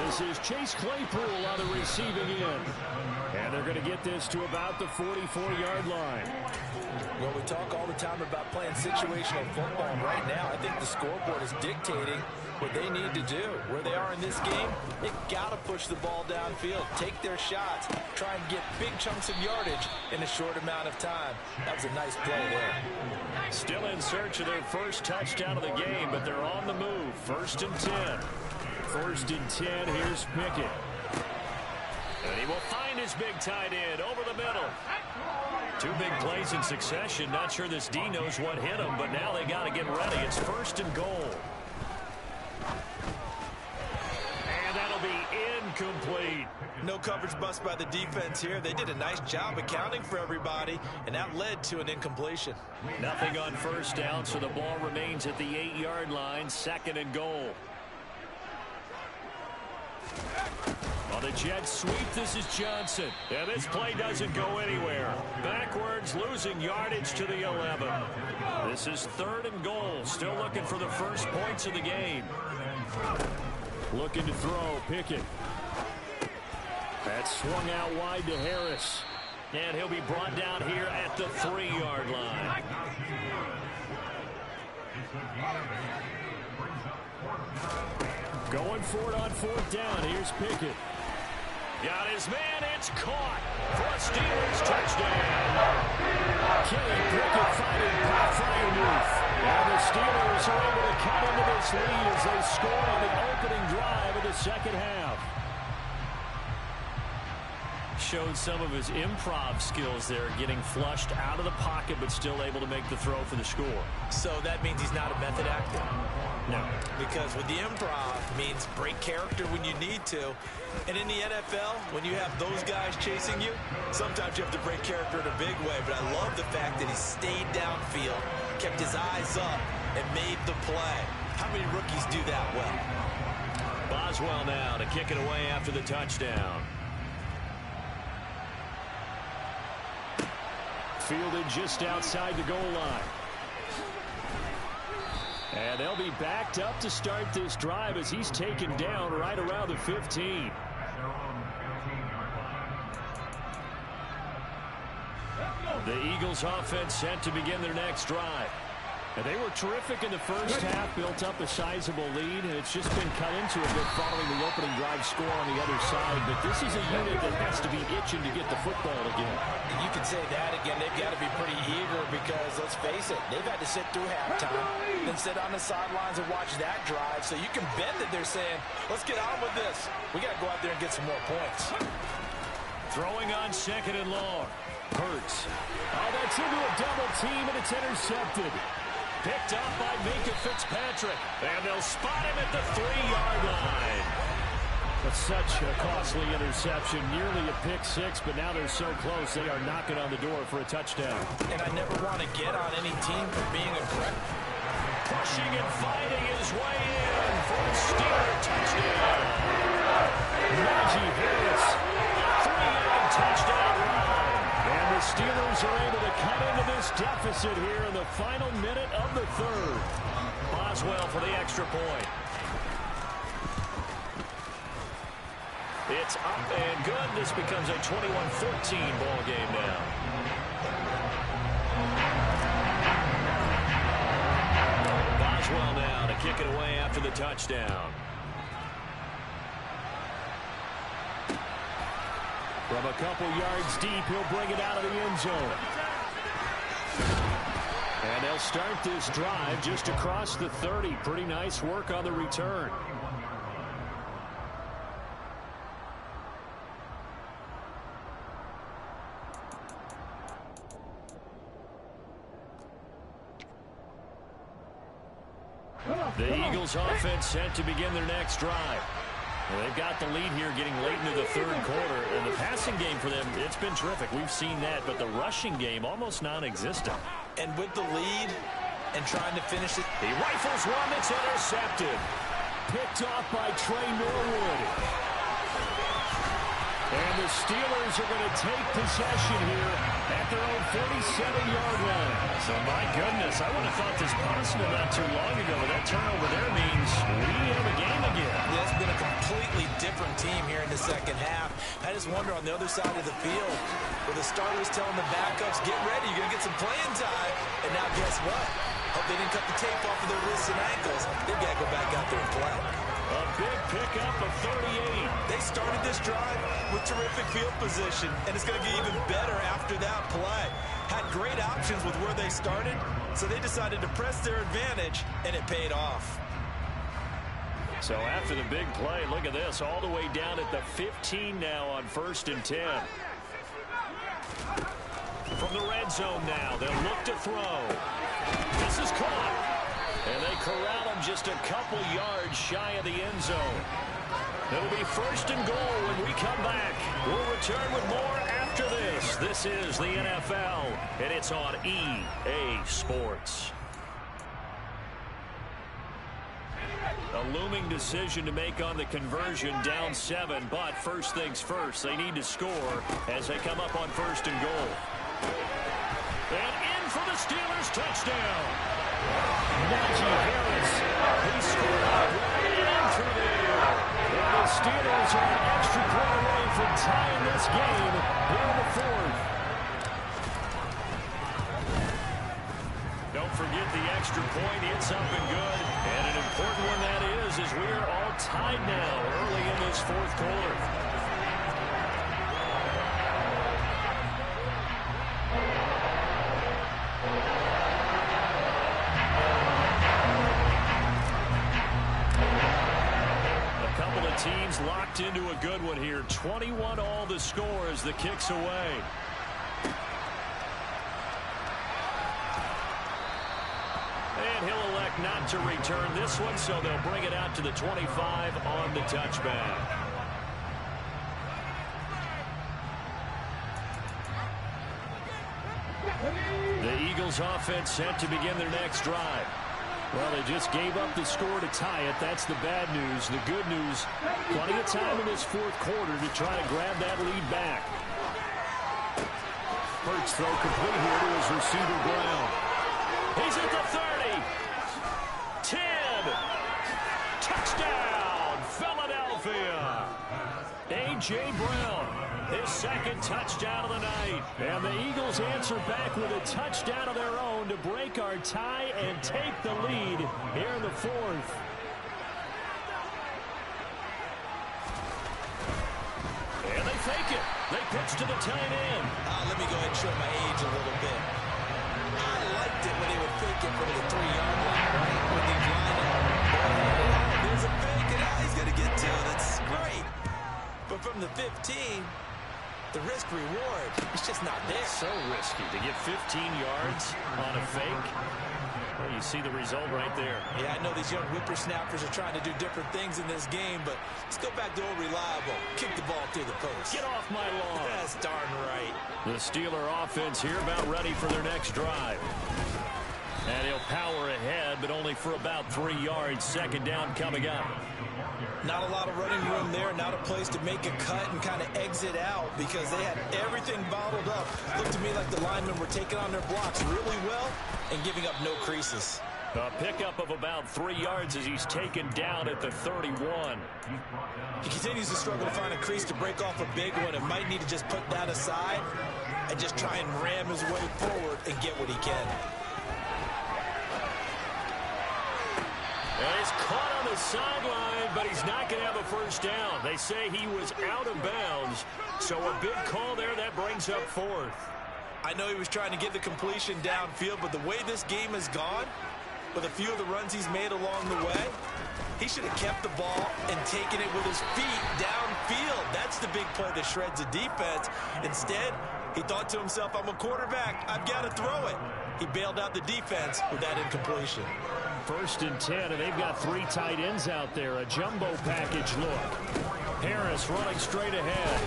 This is Chase Claypool on the receiving end. And they're going to get this to about the 44-yard line. Well, we talk all the time about playing situational football, and right now I think the scoreboard is dictating what they need to do. Where they are in this game, they've got to push the ball downfield, take their shots, try and get big chunks of yardage in a short amount of time. That was a nice play there. Still in search of their first touchdown of the game, but they're on the move. 1st and 10. 1st and 10, here's Pickett. And he will find his big tight end over the middle. 2 big plays in succession. Not sure this D knows what hit him, but now they got to get ready. It's 1st and goal. And that'll be incomplete. No coverage bust by the defense here. They did a nice job accounting for everybody, and that led to an incompletion. Nothing on 1st down, so the ball remains at the 8-yard line. 2nd and goal. On the jet sweep, this is Johnson. And this play doesn't go anywhere. Backwards, losing yardage to the 11. This is 3rd and goal. Still looking for the first points of the game. Looking to throw, Pickett. That's swung out wide to Harris. And he'll be brought down here at the 3-yard line. Going for it on fourth down. Here's Pickett. Got his man. It's caught for a Steelers touchdown. Kenny Pickett finding Fryermuth. And the Steelers are able to cut into this lead as they score on the opening drive of the second half. Showed some of his improv skills there, getting flushed out of the pocket but still able to make the throw for the score. So that means he's not a method actor? No. Because with the improv means break character when you need to. And in the NFL, when you have those guys chasing you, sometimes you have to break character in a big way. But I love the fact that he stayed downfield, kept his eyes up, and made the play. How many rookies do that well? Boswell now to kick it away after the touchdown. Fielded just outside the goal line. And they'll be backed up to start this drive as he's taken down right around the 15. The Eagles offense set to begin their next drive. And they were terrific in the first half, built up a sizable lead, and it's just been cut into a bit following the opening drive score on the other side. But this is a unit that has to be itching to get the football again. You can say that again. They've got to be pretty eager because, let's face it, they've had to sit through halftime, then sit on the sidelines and watch that drive. So you can bet that they're saying, let's get on with this. We got to go out there and get some more points. Throwing on second and long. Hurts. Oh, that's into a double team, and it's intercepted. Picked up by Minka Fitzpatrick. And they'll spot him at the 3-yard line. That's such a costly interception. Nearly a pick six, but now they're so close they are knocking on the door for a touchdown. And I never want to get on any team for being aggressive. Pushing and finding his way in for a Steeler touchdown. Najee Harris, 3-yard touchdown run. And the Steelers are able to cut into this deficit here in the final minute of the third. Boswell for the extra point. It's up and good. This becomes a 21-14 ball game now. Boswell now to kick it away after the touchdown. From a couple yards deep, he'll bring it out of the end zone. And they'll start this drive just across the 30. Pretty nice work on the return. The Eagles offense set to begin their next drive. Well, they've got the lead here getting late into the third quarter. And the passing game for them, it's been terrific. We've seen that, but the rushing game almost non-existent. And with the lead and trying to finish it. He rifles one that's intercepted. Picked off by Trey Norwood. And the Steelers are going to take possession here at their own 47-yard line. So, my goodness, I would have thought this possible not too long ago, but that turnover there means we have a game again. Yeah, it's been a completely different team here in the second half. I just wonder on the other side of the field, where the starters telling the backups, get ready, you're going to get some playing time. And now guess what? Hope they didn't cut the tape off of their wrists and ankles. They've got to go back out there and play. A big pickup of 38. They started this drive with terrific field position, and it's going to get even better after that play. Had great options with where they started, so they decided to press their advantage, and it paid off. So after the big play, look at this, all the way down at the 15 now on 1st and 10. From the red zone now, they'll look to throw. This is caught. And they corral him just a couple yards shy of the end zone. It'll be 1st and goal when we come back. We'll return with more after this. This is the NFL, and it's on EA Sports. A looming decision to make on the conversion, down 7, but first things first, they need to score as they come up on 1st and goal. And in for the Steelers touchdown. Najee Harris, he scored right in through there. And the Steelers are an extra point away from tying this game here in the 4th. Don't forget the extra point. It's up and good. And an important one that is, as we are all tied now early in this fourth quarter. Teams locked into a good one here. 21 all the score as the kick's away. And he'll elect not to return this one, so they'll bring it out to the 25 on the touchback. The Eagles offense set to begin their next drive. Well, they just gave up the score to tie it. That's the bad news. The good news, plenty of time in this fourth quarter to try to grab that lead back. Hurts throw complete here to his receiver, Brown. He's at the 30. 10. Touchdown, Philadelphia. A.J. Brown, his second touchdown of the night. And the Eagles answer back with a touchdown of their own to break our tie and take the lead here in the fourth. And they fake it. They pitch to the tight end. Let me go ahead and show my age a little bit. I liked it when they would fake it from the 3-yard line, right? When they line up. There's a fake, and he's going to get to it. That's great. But from the 15, the risk-reward is just not there. So risky to get 15 yards on a fake. Well, you see the result right there. Yeah, I know these young whippersnappers are trying to do different things in this game, but let's go back to old reliable. Kick the ball through the post. Get off my lawn. That's darn right. The Steeler offense here about ready for their next drive. And he'll power ahead, but only for about 3 yards. Second down coming up. Not a lot of running room there, not a place to make a cut and kind of exit out because they had everything bottled up. Looked to me like the linemen were taking on their blocks really well and giving up no creases. A pickup of about 3 yards as he's taken down at the 31. He continues to struggle to find a crease to break off a big one and might need to just put that aside and just try and ram his way forward and get what he can. And he's caught on the sideline, but he's not going to have a first down. They say he was out of bounds, so a big call there that brings up fourth. I know he was trying to get the completion downfield, but the way this game has gone, with a few of the runs he's made along the way, he should have kept the ball and taken it with his feet downfield. That's the big play that shreds the defense. Instead, he thought to himself, I'm a quarterback, I've got to throw it. He bailed out the defense with that incompletion. 1st and 10, and they've got 3 tight ends out there. A jumbo package look. Harris running straight ahead.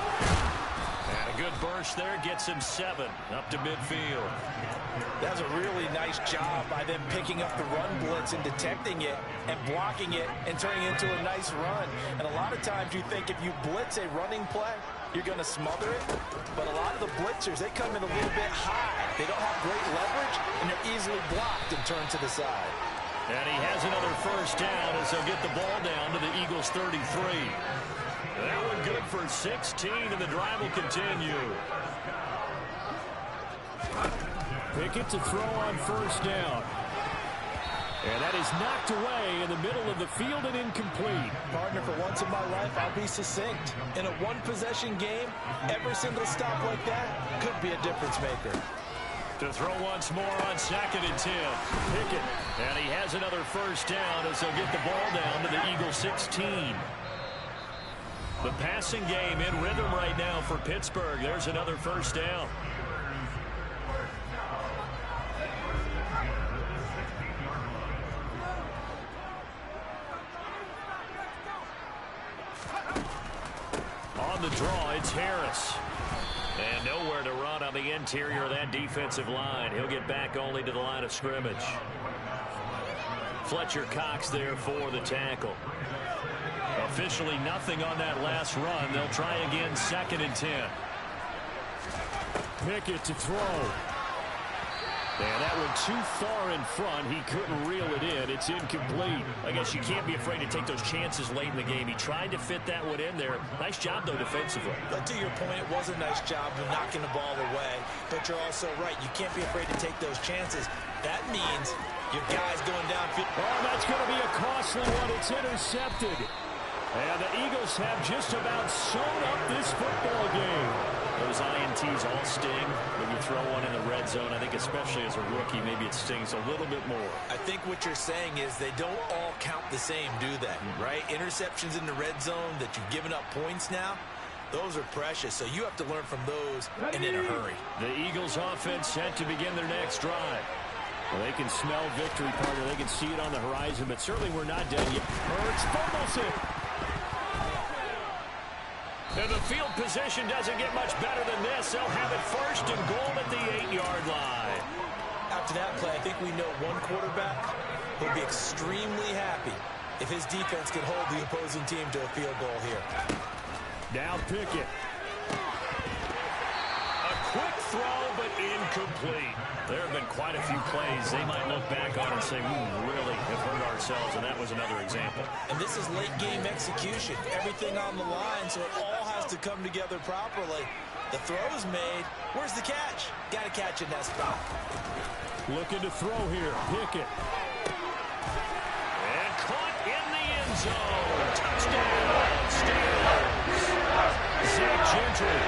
And a good burst there gets him 7 up to midfield. That's a really nice job by them picking up the run blitz and detecting it and blocking it and turning it into a nice run. And a lot of times you think if you blitz a running play, you're going to smother it. But a lot of the blitzers, they come in a little bit high. They don't have great leverage, and they're easily blocked and turned to the side. And he has another first down as they'll get the ball down to the Eagles' 33. That one good for 16, and the drive will continue. Pickett to throw on first down. And that is knocked away in the middle of the field and incomplete. Partner, for once in my life, I'll be succinct. In a one-possession game, every single stop like that could be a difference maker. To throw once more on 2nd and 10. Pickett. And he has another first down as they'll get the ball down to the Eagles' 16. The passing game in rhythm right now for Pittsburgh. There's another first down. On the draw, it's Harris. And nowhere to run on the interior of that defensive line. He'll get back only to the line of scrimmage. Fletcher Cox there for the tackle. Officially nothing on that last run. They'll try again 2nd and 10. Pickett to throw. And that one too far in front. He couldn't reel it in. It's incomplete. I guess you can't be afraid to take those chances late in the game. He tried to fit that one in there. Nice job, though, defensively. But to your point, it was a nice job of knocking the ball away. But you're also right. You can't be afraid to take those chances. That means Your guy's going downfield. Oh, that's going to be a costly one. It's intercepted. And the Eagles have just about sewn up this football game. Those INTs all sting when you throw one in the red zone. I think especially as a rookie, maybe it stings a little bit more. I think what you're saying is they don't all count the same, do they? Right? Interceptions in the red zone that you've given up points now, those are precious. So you have to learn from those and in a hurry. The Eagles offense set to begin their next drive. Well, they can smell victory, partner. They can see it on the horizon, but certainly we're not done yet. Hurts fumbles it. And the field position doesn't get much better than this. They'll have it first and goal at the 8-yard line. After that play, I think we know one quarterback will be extremely happy if his defense can hold the opposing team to a field goal here. Now Pickett. A quick throw, but incomplete. There have been quite a few plays they might look back on and say, we really have hurt ourselves, and that was another example. And this is late-game execution. Everything on the line, so it all has to come together properly. The throw's made. Where's the catch? Got to catch in that spot. Looking to throw here. Pickett. And caught in the end zone. Touchdown, Steelers. Zach Gentry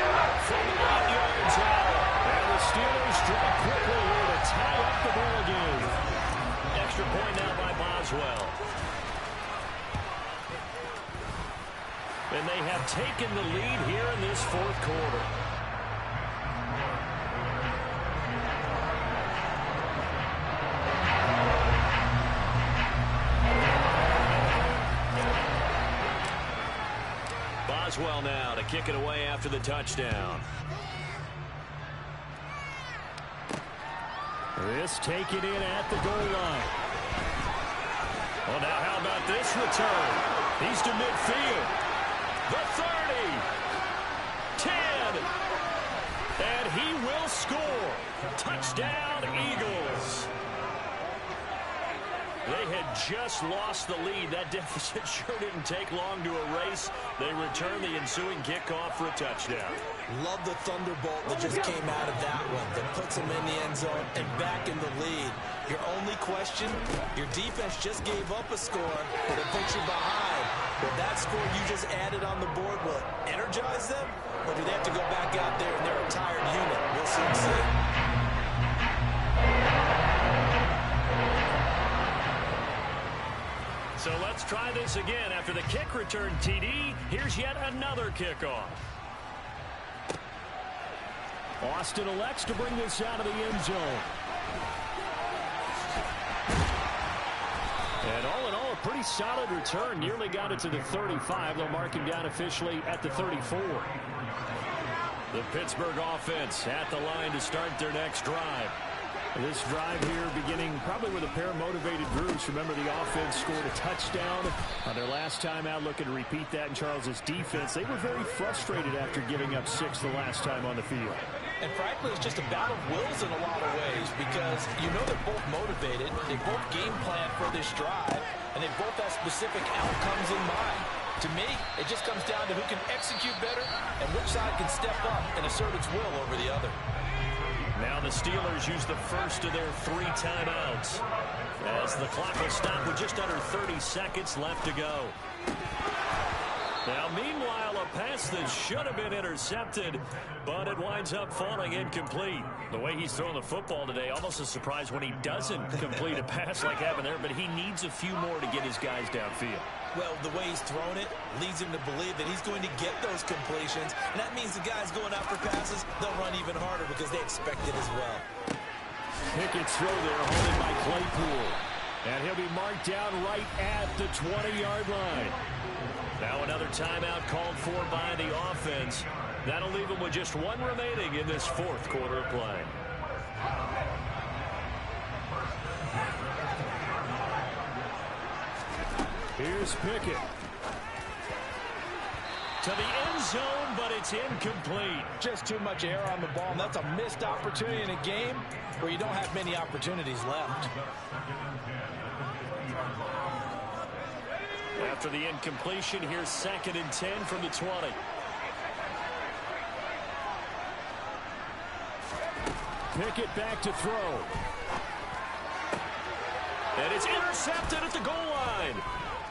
from 8 yards out. And the Steelers strike quickly here to tie up the ball game. Extra point now by Boswell. And they have taken the lead here in this fourth quarter. Boswell now to kick it away after the touchdown. This taken in at the goal line. Well, now how about this return? He's to midfield. The 30. 10. And he will score. Touchdown, Eagles. They had just lost the lead. That deficit sure didn't take long to erase. They return the ensuing kickoff for a touchdown. Love the thunderbolt that just came out of that one. That puts them in the end zone and back in the lead. Your only question, your defense just gave up a score that puts you behind. But that score you just added on the board, will it energize them? Or do they have to go back out there and they're a tired unit? We'll soon see. So let's try this again. After the kick return TD, here's yet another kickoff. Austin elects to bring this out of the end zone. And all in all, a pretty solid return. Nearly got it to the 35. They'll mark him down officially at the 34. The Pittsburgh offense at the line to start their next drive. This drive here beginning probably with a pair of motivated groups. Remember, the offense scored a touchdown on their last time out. Looking to repeat that in Charles's defense. They were very frustrated after giving up 6 the last time on the field. And frankly, it's just a battle of wills in a lot of ways because you know they're both motivated. They both game plan for this drive, and they both have specific outcomes in mind. To me, it just comes down to who can execute better and which side can step up and assert its will over the other. Now the Steelers use the first of their 3 timeouts as the clock will stop with just under 30 seconds left to go. Now, meanwhile, a pass that should have been intercepted, but it winds up falling incomplete. The way he's throwing the football today, almost a surprise when he doesn't complete a pass like happened there, but he needs a few more to get his guys downfield. Well, the way he's thrown it leads him to believe that he's going to get those completions, and that means the guys going after passes, they'll run even harder because they expect it as well. Pickett's throw there, holding by Claypool. And he'll be marked down right at the 20-yard line. Now another timeout called for by the offense. That'll leave them with just 1 remaining in this fourth quarter of play. Here's Pickett. To the end zone, but it's incomplete. Just too much air on the ball, and that's a missed opportunity in a game where you don't have many opportunities left. After the incompletion, here's 2nd and 10 from the 20. Pickett back to throw. And it's intercepted at the goal line.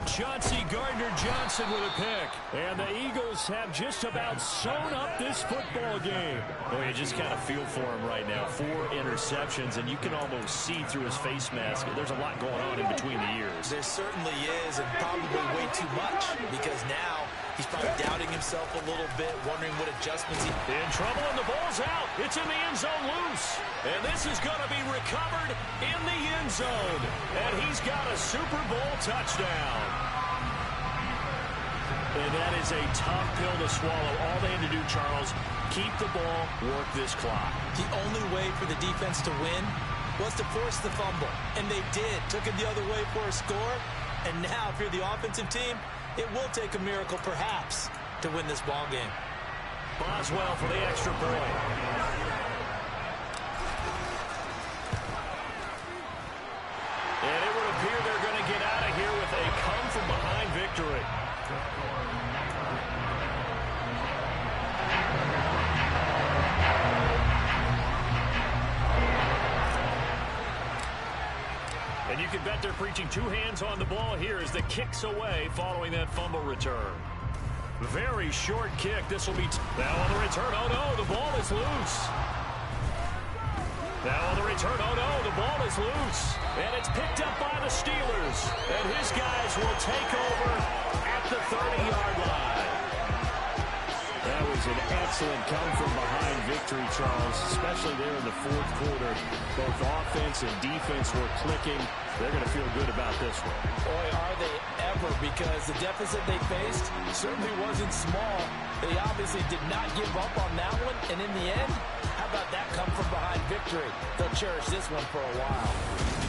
Chauncey Gardner-Johnson with a pick. And the Eagles have just about sewn up this football game. Oh, you just kind of feel for him right now. 4 interceptions, and you can almost see through his face mask. There's a lot going on in between the ears. There certainly is, and probably way too much, because now he's probably doubting himself a little bit, wondering what adjustments he... In trouble, and the ball's out. It's in the end zone loose. And this is going to be recovered in the end zone. And he's got a Super Bowl touchdown. And that is a tough pill to swallow. All they had to do, Charles, keep the ball, work this clock. The only way for the defense to win was to force the fumble. And they did. Took it the other way for a score. And now, if you're the offensive team, it will take a miracle, perhaps, to win this ball game. Boswell for the extra point. And it would appear they're going to get out of here with a come-from-behind victory. And you can bet they're preaching 2 hands on the ball here as the kick's away following that fumble return. Very short kick. This will be now on the return. Oh, no, the ball is loose. Now on the return. Oh, no, the ball is loose. And it's picked up by the Steelers. And his guys will take over at the 30-yard line. That was an excellent come-from-behind victory, Charles, especially there in the fourth quarter. Both offense and defense were clicking. They're going to feel good about this one. Boy, are they ever, because the deficit they faced certainly wasn't small. They obviously did not give up on that one, and in the end, how about that come-from-behind victory? They'll cherish this one for a while.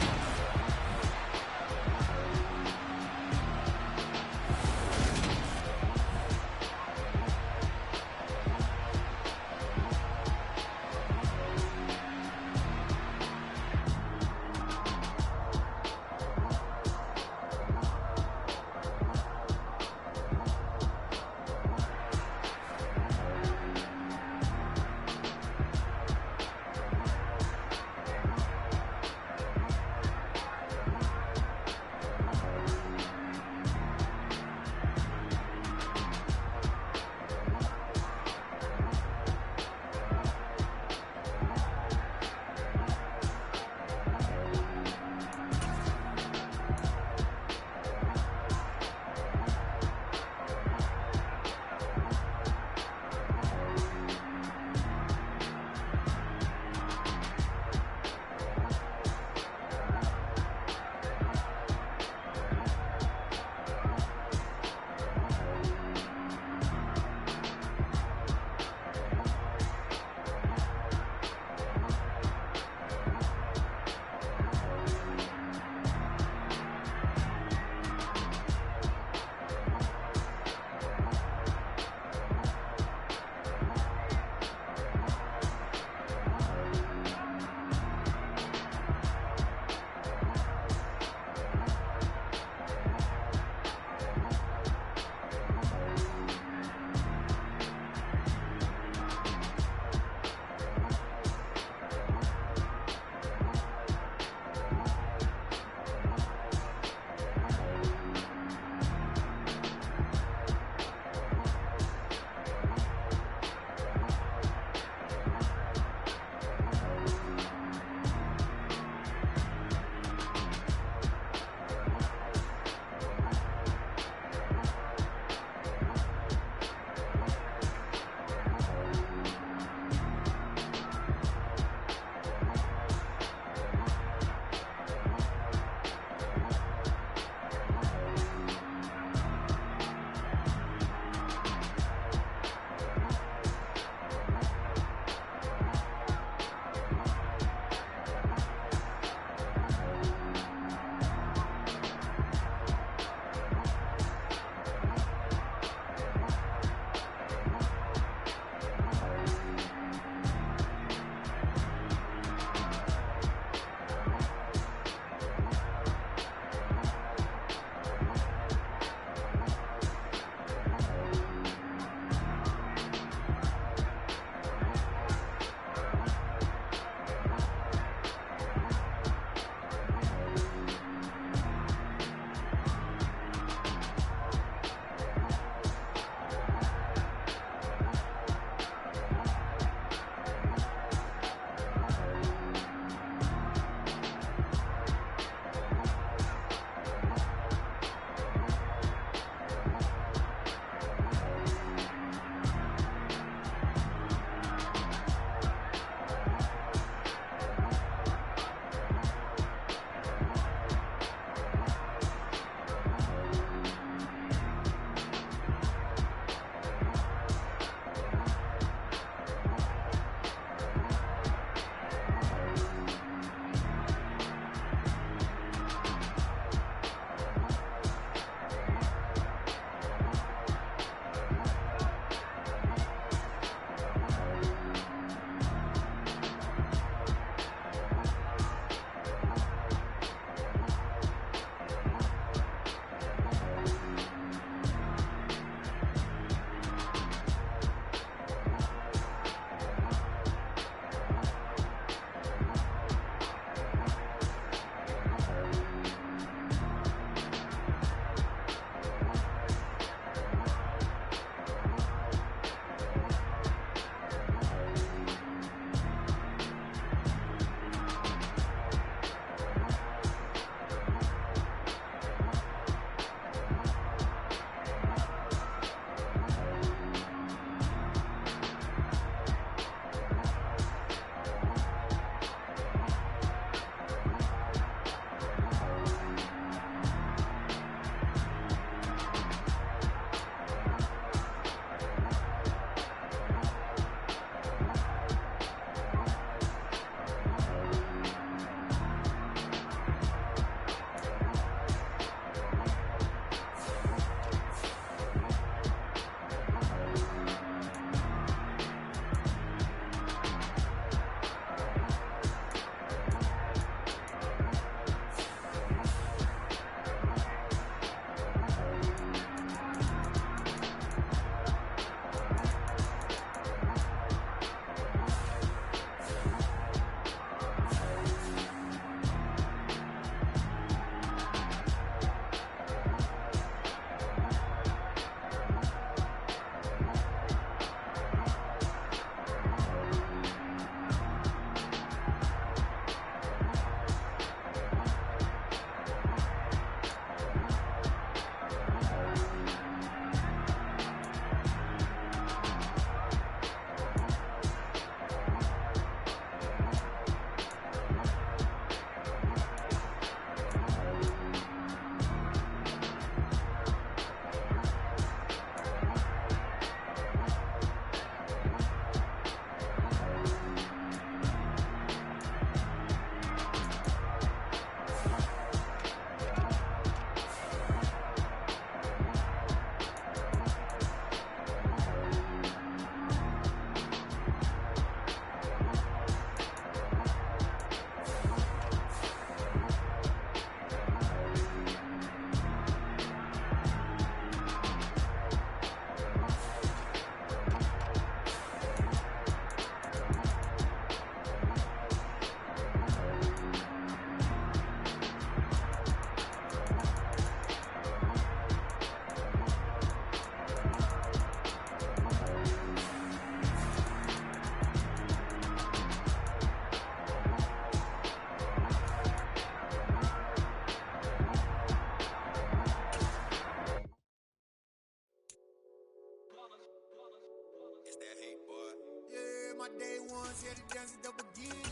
ones here to dance it up again.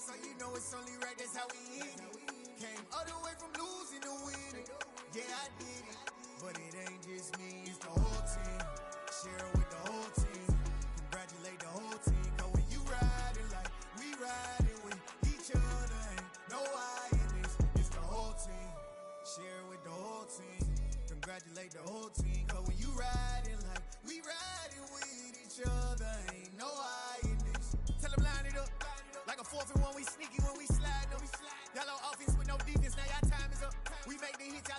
So you know it's only right, that's how we end it. Came all the way from losing to winning. Yeah, I did it. But it ain't just me, it's the whole team. Share it with the whole team. Congratulate the whole team. Cause when you riding like we riding with each other, ain't no I in this. It's the whole team. Share it with the whole team. Congratulate the whole team. Cause when you riding like we riding with each other, ain't no I in this. Tell them line it up. Like a 4th and 1, we sneaky when we